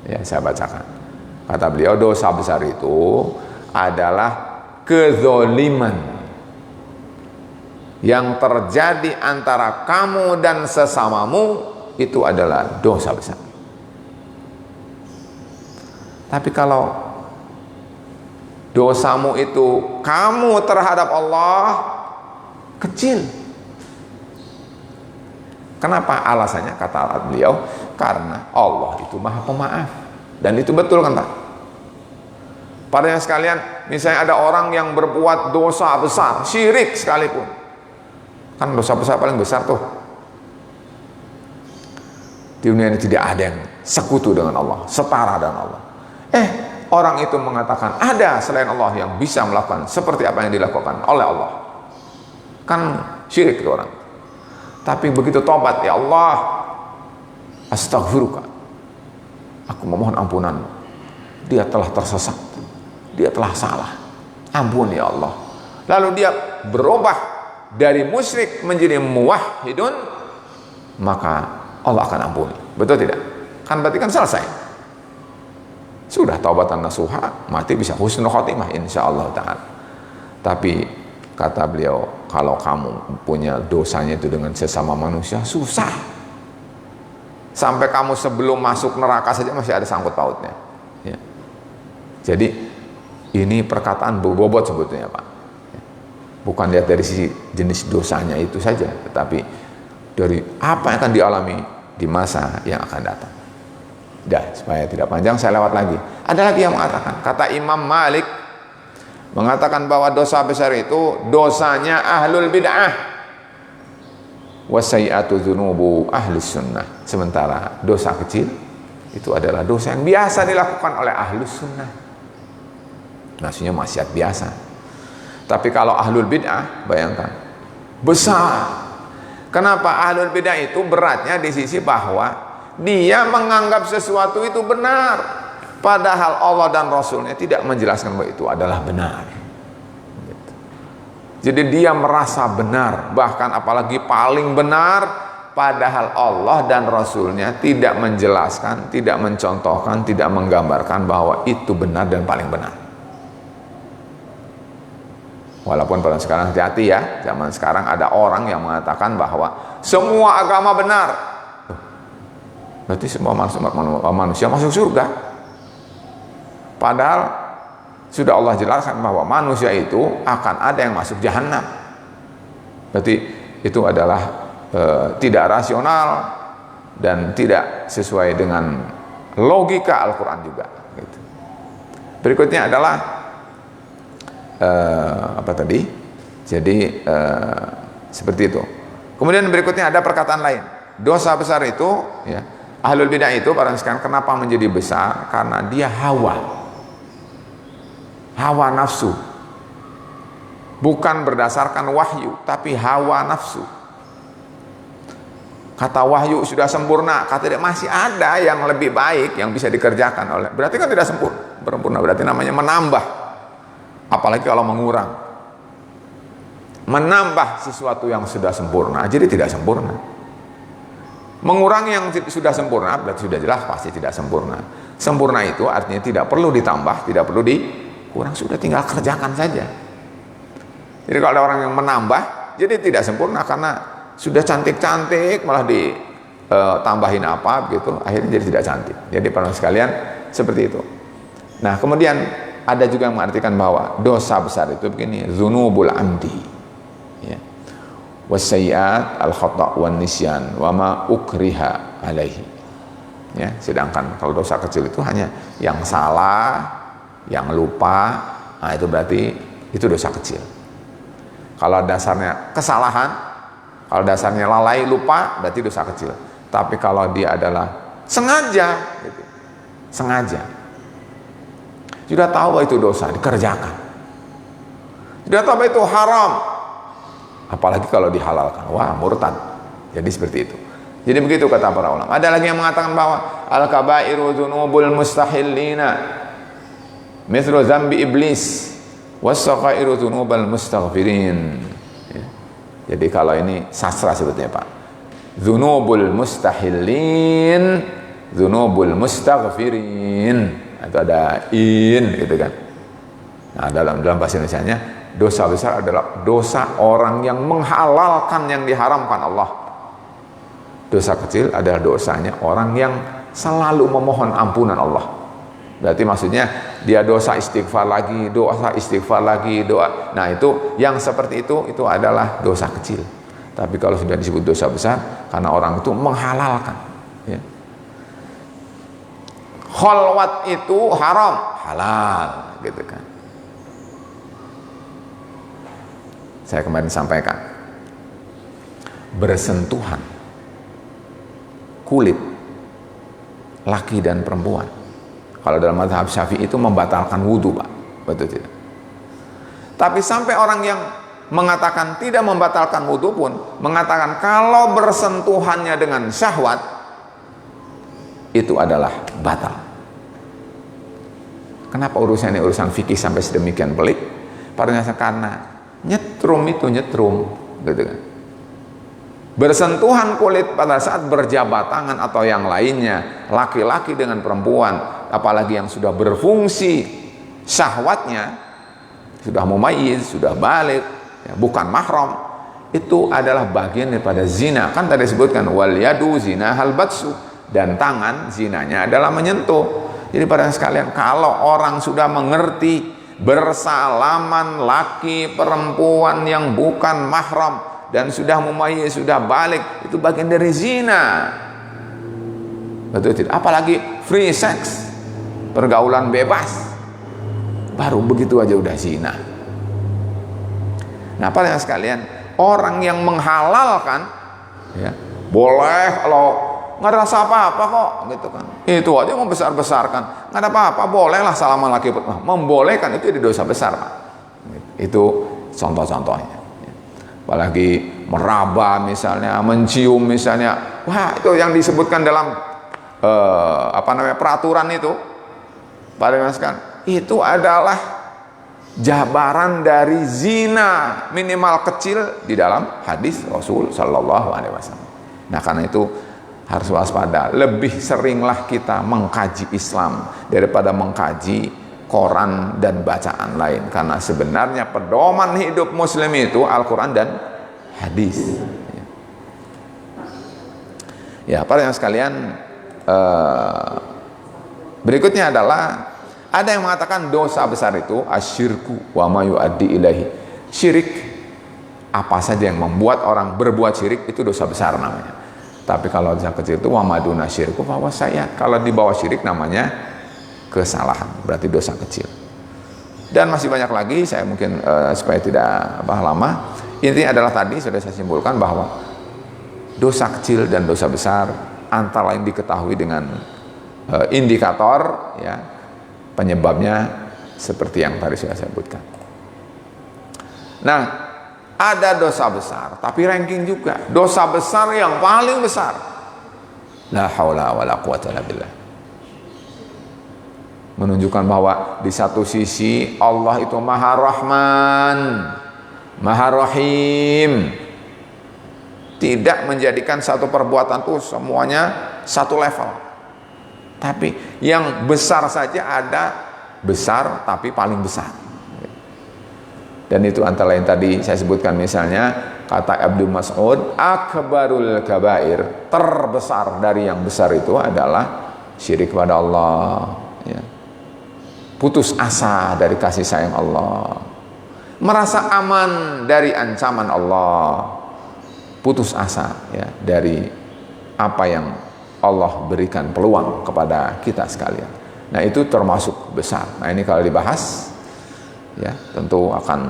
Ya, saya bacakan. Kata beliau, dosa besar itu adalah kezoliman yang terjadi antara kamu dan sesamamu, itu adalah dosa besar. Tapi kalau dosamu itu kamu terhadap Allah kecil. Kenapa? Alasannya kata beliau, karena Allah itu Maha Pemaaf. Dan itu betul kan Pak? Padahal sekalian, misalnya ada orang yang berbuat dosa besar, syirik sekalipun, kan dosa besar paling besar tuh. Di dunia ini tidak ada yang sekutu dengan Allah, setara dengan Allah. Orang itu mengatakan ada selain Allah yang bisa melakukan seperti apa yang dilakukan oleh Allah. Kan syirik itu orang. Tapi begitu tobat, ya Allah, astaghfiruka, aku memohon ampunan, dia telah tersesat, dia telah salah, ampun ya Allah. Lalu dia berubah dari musyrik menjadi muwahhidun, maka Allah akan ampuni. Betul tidak? Kan berarti kan selesai. Sudah taubatan nasuha, mati bisa husnul khotimah insyaallah ta'ala. Tapi kata beliau, kalau kamu punya dosanya itu dengan sesama manusia, susah. Sampai kamu sebelum masuk neraka saja masih ada sangkut pautnya. Ya. Jadi ini perkataan berbobot sebetulnya Pak. Bukan lihat dari sisi jenis dosanya itu saja, tetapi dari apa yang akan dialami di masa yang akan datang. Dah, supaya tidak panjang saya lewat lagi. Ada lagi yang mengatakan, kata Imam Malik mengatakan bahwa dosa besar itu dosanya ahlul bid'ah, wasai'atu dzunubu ahlus sunnah. Sementara dosa kecil itu adalah dosa yang biasa dilakukan oleh ahlus sunnah. Maksudnya maksiat biasa. Tapi kalau ahlul bid'ah, bayangkan, besar. Kenapa ahlul bid'ah itu beratnya di sisi bahwa dia menganggap sesuatu itu benar, padahal Allah dan Rasulnya tidak menjelaskan bahwa itu adalah benar. Jadi dia merasa benar, bahkan apalagi paling benar, padahal Allah dan Rasulnya tidak menjelaskan, tidak mencontohkan, tidak menggambarkan bahwa itu benar dan paling benar. Walaupun pada sekarang hati-hati ya, zaman sekarang ada orang yang mengatakan bahwa semua agama benar. Berarti semua manusia masuk surga. Padahal sudah Allah jelaskan bahwa manusia itu akan ada yang masuk jahanam. Berarti itu adalah tidak rasional dan tidak sesuai dengan logika Al-Quran juga. Gitu. Berikutnya adalah apa tadi? Jadi seperti itu. Kemudian berikutnya ada perkataan lain. Dosa besar itu, ya, ahlul bidah itu pada sekarang kenapa menjadi besar? Karena dia hawa nafsu, bukan berdasarkan wahyu, tapi hawa nafsu. Kata wahyu sudah sempurna, kata dia masih ada yang lebih baik yang bisa dikerjakan oleh. Berarti kan tidak sempurna, berarti namanya menambah. Apalagi kalau mengurang, menambah sesuatu yang sudah sempurna, jadi tidak sempurna. Mengurangi yang sudah sempurna berarti sudah jelas pasti tidak sempurna. Sempurna itu artinya tidak perlu ditambah, tidak perlu dikurang, sudah tinggal kerjakan saja. Jadi kalau ada orang yang menambah, jadi tidak sempurna karena sudah cantik-cantik malah ditambahin apa begitu, akhirnya jadi tidak cantik. Jadi para sekalian seperti itu. Nah, kemudian ada juga yang mengartikan bahwa dosa besar itu begini, dzunubul amdi. Ya. Wasayyi'at al-khata' wan nisyan wa ma ukriha alaihi. Ya, sedangkan kalau dosa kecil itu hanya yang salah, yang lupa, nah itu berarti itu dosa kecil. Kalau dasarnya kesalahan, kalau dasarnya lalai, lupa, berarti dosa kecil. Tapi kalau dia adalah sengaja, gitu, sengaja, sudah tahu bahwa itu dosa, dikerjakan. Sudah tahu bahwa itu haram, apalagi kalau dihalalkan, wah murtad. Jadi seperti itu. Jadi begitu kata para ulama. Ada lagi yang mengatakan bahwa al-kabairu dzunubul mustahillina mithlu dzambi iblis was-saghairu dzunubal mustaghfirin. Ya. Jadi kalau ini sastra sebetulnya Pak, dzunubul mustahilin, dzunubul mustaghfirin. Itu ada in gitu kan. Nah, dalam bahasa Indonesianya, dosa besar adalah dosa orang yang menghalalkan yang diharamkan Allah. Dosa kecil adalah dosanya orang yang selalu memohon ampunan Allah. Berarti maksudnya dia dosa istighfar lagi, dosa istighfar lagi, doa. Nah, itu yang seperti itu adalah dosa kecil. Tapi kalau sudah disebut dosa besar, karena orang itu menghalalkan. Ya. Kholwat itu haram, halal, gitu kan. Saya kemarin sampaikan, bersentuhan kulit laki dan perempuan, kalau dalam mazhab Syafi'i itu membatalkan wudhu Pak, betul tidak? Tapi sampai orang yang mengatakan tidak membatalkan wudhu pun mengatakan kalau bersentuhannya dengan syahwat itu adalah batal. Kenapa urusan ini urusan fikih sampai sedemikian pelik? Karena nyetrum itu nyetrum, gitu kan. Bersentuhan kulit pada saat berjabat tangan atau yang lainnya, laki-laki dengan perempuan, apalagi yang sudah berfungsi syahwatnya, sudah mumayyiz, sudah balik, ya, bukan mahram, itu adalah bagian daripada zina. Kan tadi disebutkan wal yadu zina hal batsu, dan tangan zinanya adalah menyentuh. Jadi pada sekalian, kalau orang sudah mengerti bersalaman laki perempuan yang bukan mahram dan sudah mumayyiz, sudah balik, itu bagian dari zina, betul tidak? Apalagi free sex, pergaulan bebas, baru begitu aja udah zina. Nah, pada sekalian, orang yang menghalalkan, ya, boleh kalau nggak ada rasa apa-apa kok, gitu kan. Itu aja membesar-besarkan, nggak ada apa-apa, bolehlah salaman laki perempuan. Membolehkan itu jadi dosa besar, Pak. Itu contoh-contohnya. Apalagi meraba misalnya, mencium misalnya, wah itu yang disebutkan dalam peraturan itu, itu adalah jabaran dari zina minimal kecil di dalam hadis Rasul Shallallahu Alaihi Wasallam. Nah, karena itu harus waspada. Lebih seringlah kita mengkaji Islam daripada mengkaji koran dan bacaan lain, karena sebenarnya pedoman hidup muslim itu Al-Quran dan hadis. Ya, para yang sekalian, berikutnya adalah ada yang mengatakan dosa besar itu asyirku wa ma yuaddi ilaihi. Syirik, apa saja yang membuat orang berbuat syirik itu dosa besar namanya. Tapi kalau dosa kecil itu wa maduna syirku fa saya, kalau di bawah syirik namanya kesalahan, berarti dosa kecil. Dan masih banyak lagi, saya mungkin supaya tidak lama, intinya adalah tadi sudah saya simpulkan bahwa dosa kecil dan dosa besar antara lain diketahui dengan indikator, ya, penyebabnya seperti yang tadi sudah saya sebutkan. Nah, ada dosa besar tapi ranking juga, dosa besar yang paling besar, la haula wala quwata illa billah, menunjukkan bahwa di satu sisi Allah itu Maha Rahman, Maha Rahim, tidak menjadikan satu perbuatan itu semuanya satu level. Tapi yang besar saja ada besar tapi paling besar. Dan itu antara lain tadi saya sebutkan, misalnya kata Abdul Mas'ud, akbarul kabair, terbesar dari yang besar itu adalah syirik kepada Allah, ya. Putus asa dari kasih sayang Allah, merasa aman dari ancaman Allah, putus asa, ya, dari apa yang Allah berikan peluang kepada kita sekalian. Nah, itu termasuk besar. Nah, ini kalau dibahas, ya, tentu akan,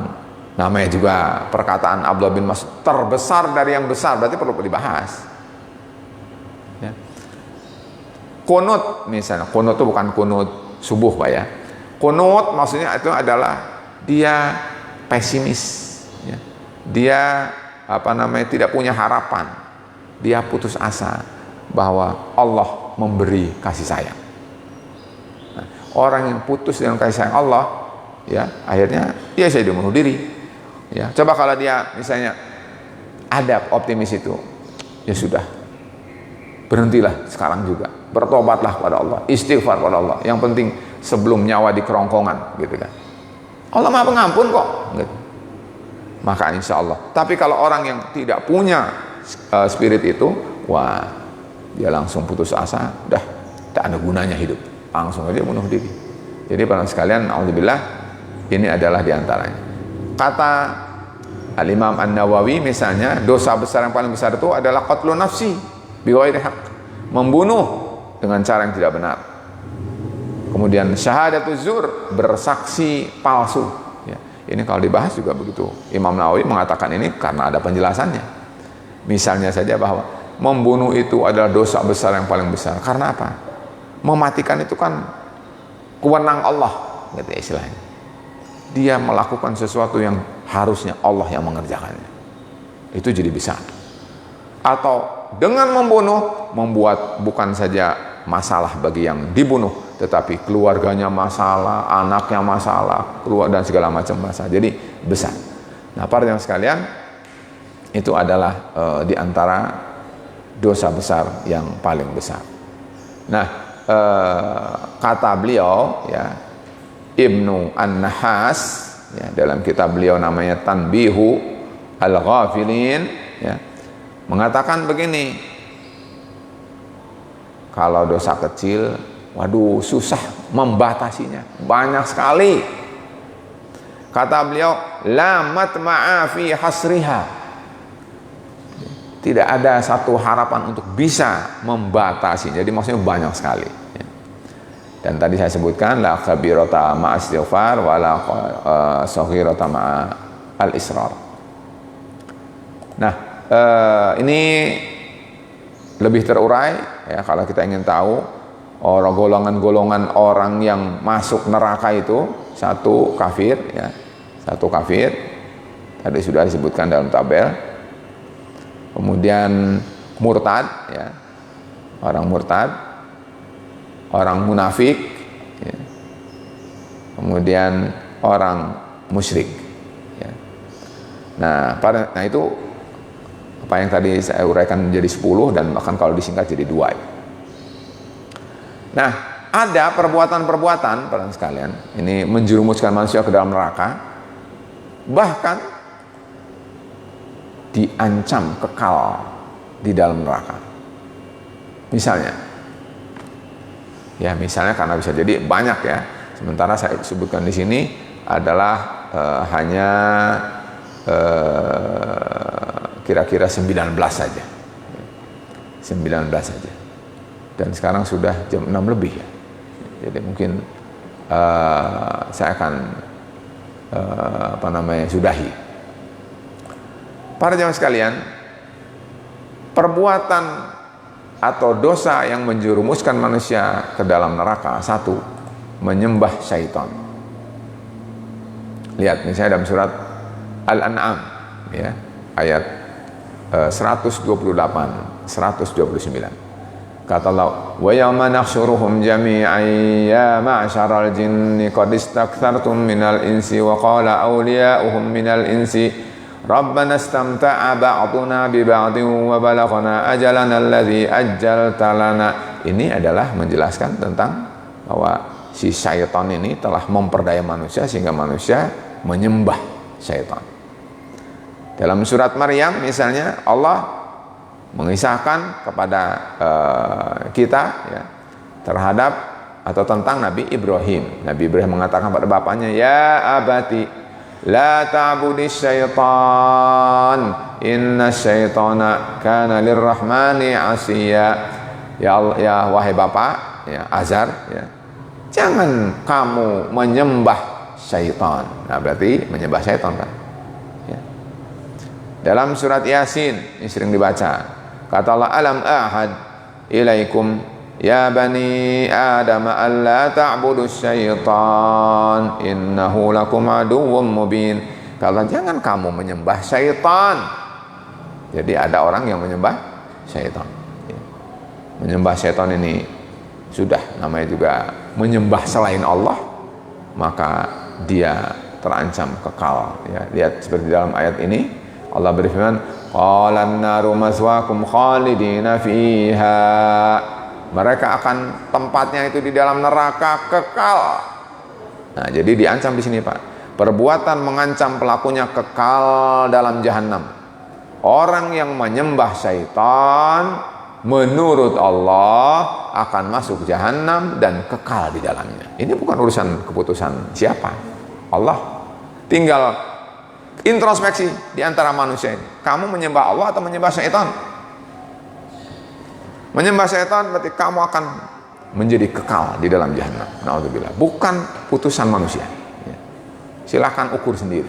namanya juga perkataan Abdullah bin Mas'ud, terbesar dari yang besar, berarti perlu dibahas, ya. Kunut misalnya, kunut itu bukan kunut subuh Pak, ya. Kunut maksudnya itu adalah dia pesimis, ya. Dia tidak punya harapan, dia putus asa bahwa Allah memberi kasih sayang. Nah, orang yang putus dengan kasih sayang Allah, ya akhirnya dia saya bunuh diri. Ya, coba kalau dia misalnya ada optimis itu, ya sudah, berhentilah sekarang juga, bertobatlah kepada Allah, istighfar kepada Allah. Yang penting sebelum nyawa di kerongkongan, gitu kan. Allah Maha Pengampun kok. Gitu. Maka insya Allah. Tapi kalau orang yang tidak punya spirit itu, wah, dia langsung putus asa, dah tak ada gunanya hidup, langsung aja bunuh diri. Jadi para sekalian, alhamdulillah, ini adalah diantaranya. Kata Al-Imam An-Nawawi misalnya, dosa besar yang paling besar itu adalah qatlun nafsi bighairi haq, membunuh dengan cara yang tidak benar. Kemudian syahadatuz zur, bersaksi palsu. Ya, ini kalau dibahas juga begitu. Imam Nawawi mengatakan ini karena ada penjelasannya. Misalnya saja bahwa membunuh itu adalah dosa besar yang paling besar. Karena apa? Mematikan itu kan kewenangan Allah, gitu istilahnya. Dia melakukan sesuatu yang harusnya Allah yang mengerjakannya. Itu jadi besar. Atau dengan membunuh, membuat bukan saja masalah bagi yang dibunuh, tetapi keluarganya masalah, anaknya masalah, keluar dan segala macam masalah. Jadi besar. Nah, para jemaah sekalian, itu adalah di antara dosa besar yang paling besar. Nah, kata beliau, ya, Ibnu An-Nahas, ya, dalam kitab beliau namanya Tanbihu Al-Ghafilin, ya, mengatakan begini, kalau dosa kecil, waduh, susah membatasinya, banyak sekali. Kata beliau, la matma'a fi hasriha, tidak ada satu harapan untuk bisa membatasi. Jadi maksudnya banyak sekali. Dan tadi saya sebutkan, la kabirata ma'a istighfar wa la saghirata ma'a al-israr. Nah, ini lebih terurai, ya, kalau kita ingin tahu orang golongan-golongan orang yang masuk neraka itu, satu kafir, ya, satu kafir, tadi sudah disebutkan dalam tabel. Kemudian murtad, ya, orang murtad, orang munafik, ya, kemudian orang musyrik, ya. Nah itu apa yang tadi saya uraikan menjadi 10, dan bahkan kalau disingkat jadi 2. Nah, ada perbuatan-perbuatan para sekalian ini menjerumuskan manusia ke dalam neraka, bahkan diancam kekal di dalam neraka. Misalnya, ya misalnya karena bisa jadi banyak, ya. Sementara saya sebutkan di sini adalah hanya kira-kira 19 saja. 19 saja. Dan sekarang sudah jam 6 lebih, ya. Jadi mungkin saya akan sudahi. Para jemaah sekalian, perbuatan atau dosa yang menjerumuskan manusia ke dalam neraka, satu, menyembah syaitan. Lihat misalnya dalam surat Al-An'am, ya, ayat 128, 129. Kata Allah, wa yawma nahsyuruhum jami'an ya ma'syaral jinni qad istakthartum minal insi wa qala awliya'uhum minal insi Rabbana istamta'a ba'duna bi ba'din wa balaghana ajalana alladhi ajjalta lana. Ini adalah menjelaskan tentang bahwa si syaitan ini telah memperdaya manusia sehingga manusia menyembah syaitan. Dalam surat Maryam misalnya, Allah mengisahkan kepada kita, ya, terhadap atau tentang Nabi Ibrahim. Nabi Ibrahim mengatakan pada bapaknya, ya abati la ta'budis syaitan inna syaitana kana lirrahmani asiya. Ya Allah, ya wahai bapak, ya Azar, ya, jangan kamu menyembah syaitan. Nah berarti menyembah syaitan kan, ya. Dalam surat Yasin ini sering dibaca, kata Allah, alam ahad ilaikum ya bani Adam alla ta'budu syaitan innahu lakum aduwwum mubin. Kalau jangan kamu menyembah syaitan. Jadi ada orang yang menyembah syaitan. Menyembah syaitan ini sudah namanya juga menyembah selain Allah, maka dia terancam kekal. Ya, lihat seperti dalam ayat ini Allah berfirman, qalan naru maswaakum khalidina fiha. Mereka akan tempatnya itu di dalam neraka kekal. Nah, jadi diancam di sini, Pak. Perbuatan mengancam pelakunya kekal dalam jahanam. Orang yang menyembah syaitan menurut Allah akan masuk jahanam dan kekal di dalamnya. Ini bukan urusan keputusan siapa, Allah. Tinggal introspeksi di antara manusia ini. Kamu menyembah Allah atau menyembah syaitan? Menyembah syaitan berarti kamu akan menjadi kekal di dalam jahanam. Na'udzubillah. Bukan putusan manusia. Silahkan ukur sendiri.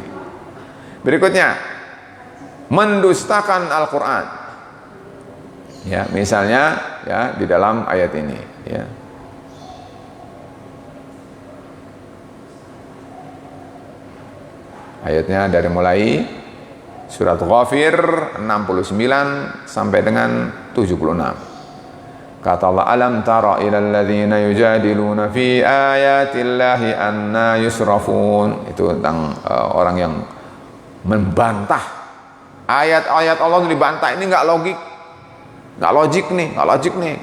Berikutnya, mendustakan Al-Quran. Ya, misalnya ya di dalam ayat ini. Ya. Ayatnya dari mulai surat Ghafir 69 sampai dengan 76. Kata Allah, alam tara ilal ladzina yujadiluna fi ayatillahi anna yusrafun. Itu tentang orang yang membantah ayat-ayat Allah, itu dibantah. Ini nggak logik nih.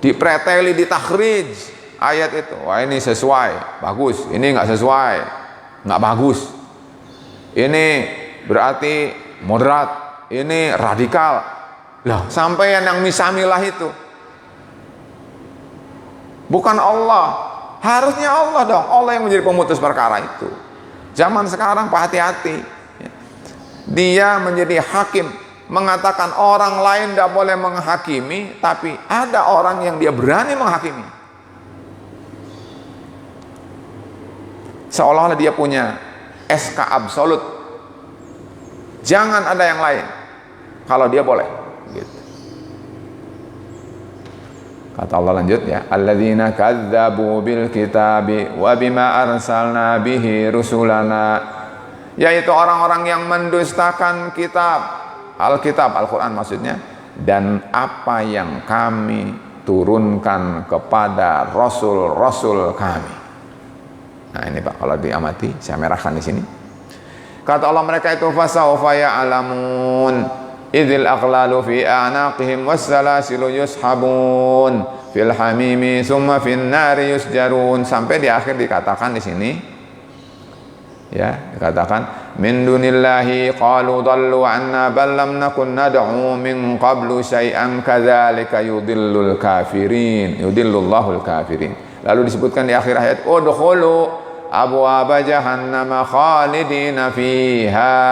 Dipreteli, ditakhrij ayat itu. Wah, ini sesuai, bagus. Ini nggak sesuai, nggak bagus. Ini berarti moderat, ini radikal. Lah, sampai yang misamilah itu bukan Allah, harusnya Allah dong. Allah yang menjadi pemutus perkara itu. Zaman sekarang Pak, hati-hati. Dia menjadi hakim, mengatakan orang lain tidak boleh menghakimi, tapi ada orang yang dia berani menghakimi. Seolah-olah dia punya SK absolut. Jangan ada yang lain. Kalau dia boleh. Gitu. Kata Allah lanjut ya, alladzina kadzdzabu bil kitabi wa bima arsalna bihi rusulana, yaitu orang-orang yang mendustakan kitab, Alkitab, Al-Quran maksudnya, dan apa yang kami turunkan kepada rasul-rasul kami. Nah, ini Pak, kalau diamati, saya merahkan di sini. Kata Allah, mereka itu fasawfa ya'lamun idzil aqlalu fi a'naqihim wassalasilu yushabun fil hamimi summa fin nari yusjarun, sampai di akhir dikatakan di sini ya, dikatakan min dunillahi qalu dallu anna bal lam nakun nad'u min qablu syai'an kadzalika yudillul yudillullahul kafirin. Lalu disebutkan di akhir ayat, udkhulu abwaaba jahannama khalidina fiha.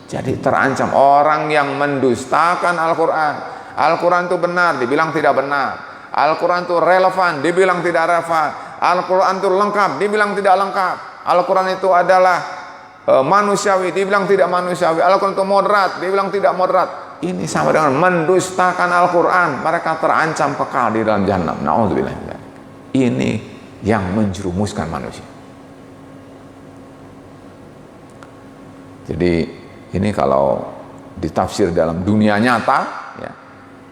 Jadi terancam orang yang mendustakan Al-Quran. Al-Quran itu benar, dibilang tidak benar. Al-Quran itu relevan, dibilang tidak relevan. Al-Quran itu lengkap, dibilang tidak lengkap. Al-Quran itu adalah manusiawi, dibilang tidak manusiawi. Al-Quran itu moderat, dibilang tidak moderat. Ini sama dengan mendustakan Al-Quran. Mereka terancam kekal di dalam jahanam. Na'udzubillah. Ini yang menjerumuskan manusia. Jadi ini kalau ditafsir dalam dunia nyata, ya,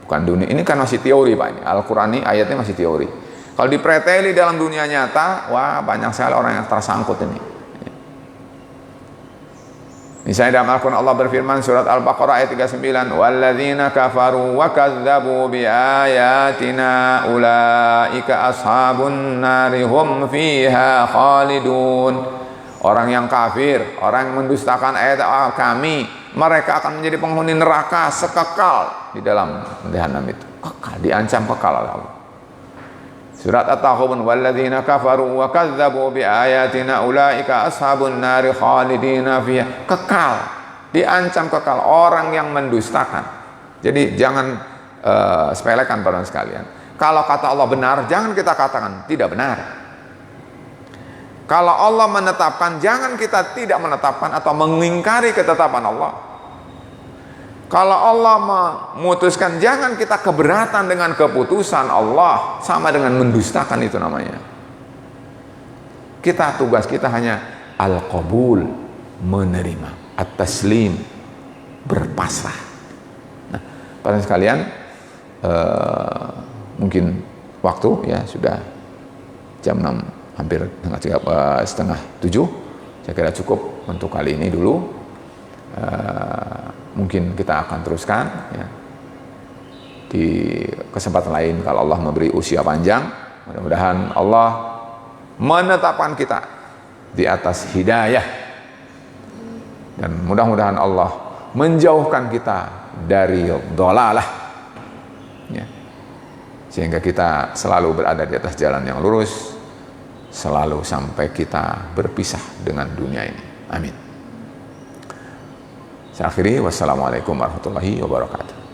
bukan dunia, ini kan masih teori Pak, ini Al-Quran ini ayatnya masih teori. Kalau dipreteli dalam dunia nyata, wah banyak sekali orang yang tersangkut ini. Misalnya dalam Al-Quran Allah berfirman surat Al-Baqarah ayat 39, walladzina kafaru wa kadzdzabu bi ayatina ulaika ashabun nari hum fiha khalidun. Orang yang kafir, orang yang mendustakan ayat kami, mereka akan menjadi penghuni neraka sekekal di dalam jahanam itu. Kekal, diancam kekal oleh Allah. Surat At-Taghabun, walladzina kafaru wa kadzdzabu bi ayatina ulaika ashabun nari khalidina fiha. Kekal, diancam kekal orang yang mendustakan. Jadi jangan sepelekan para sekalian. Kalau kata Allah benar, jangan kita katakan tidak benar. Kalau Allah menetapkan, jangan kita tidak menetapkan atau mengingkari ketetapan Allah. Kalau Allah memutuskan, jangan kita keberatan dengan keputusan Allah. Sama dengan mendustakan itu namanya. Tugas kita hanya al-qabul, menerima, at-taslim, berpasrah. Nah, para sekalian, mungkin waktu ya sudah jam 6 hampir setengah 7. Saya kira cukup untuk kali ini dulu. Mungkin kita akan teruskan ya, di kesempatan lain kalau Allah memberi usia panjang. Mudah-mudahan Allah menetapkan kita di atas hidayah, dan mudah-mudahan Allah menjauhkan kita dari dhalalah ya, sehingga kita selalu berada di atas jalan yang lurus, selalu sampai kita berpisah dengan dunia ini. Amin. Saya akhiri, wassalamualaikum warahmatullahi wabarakatuh.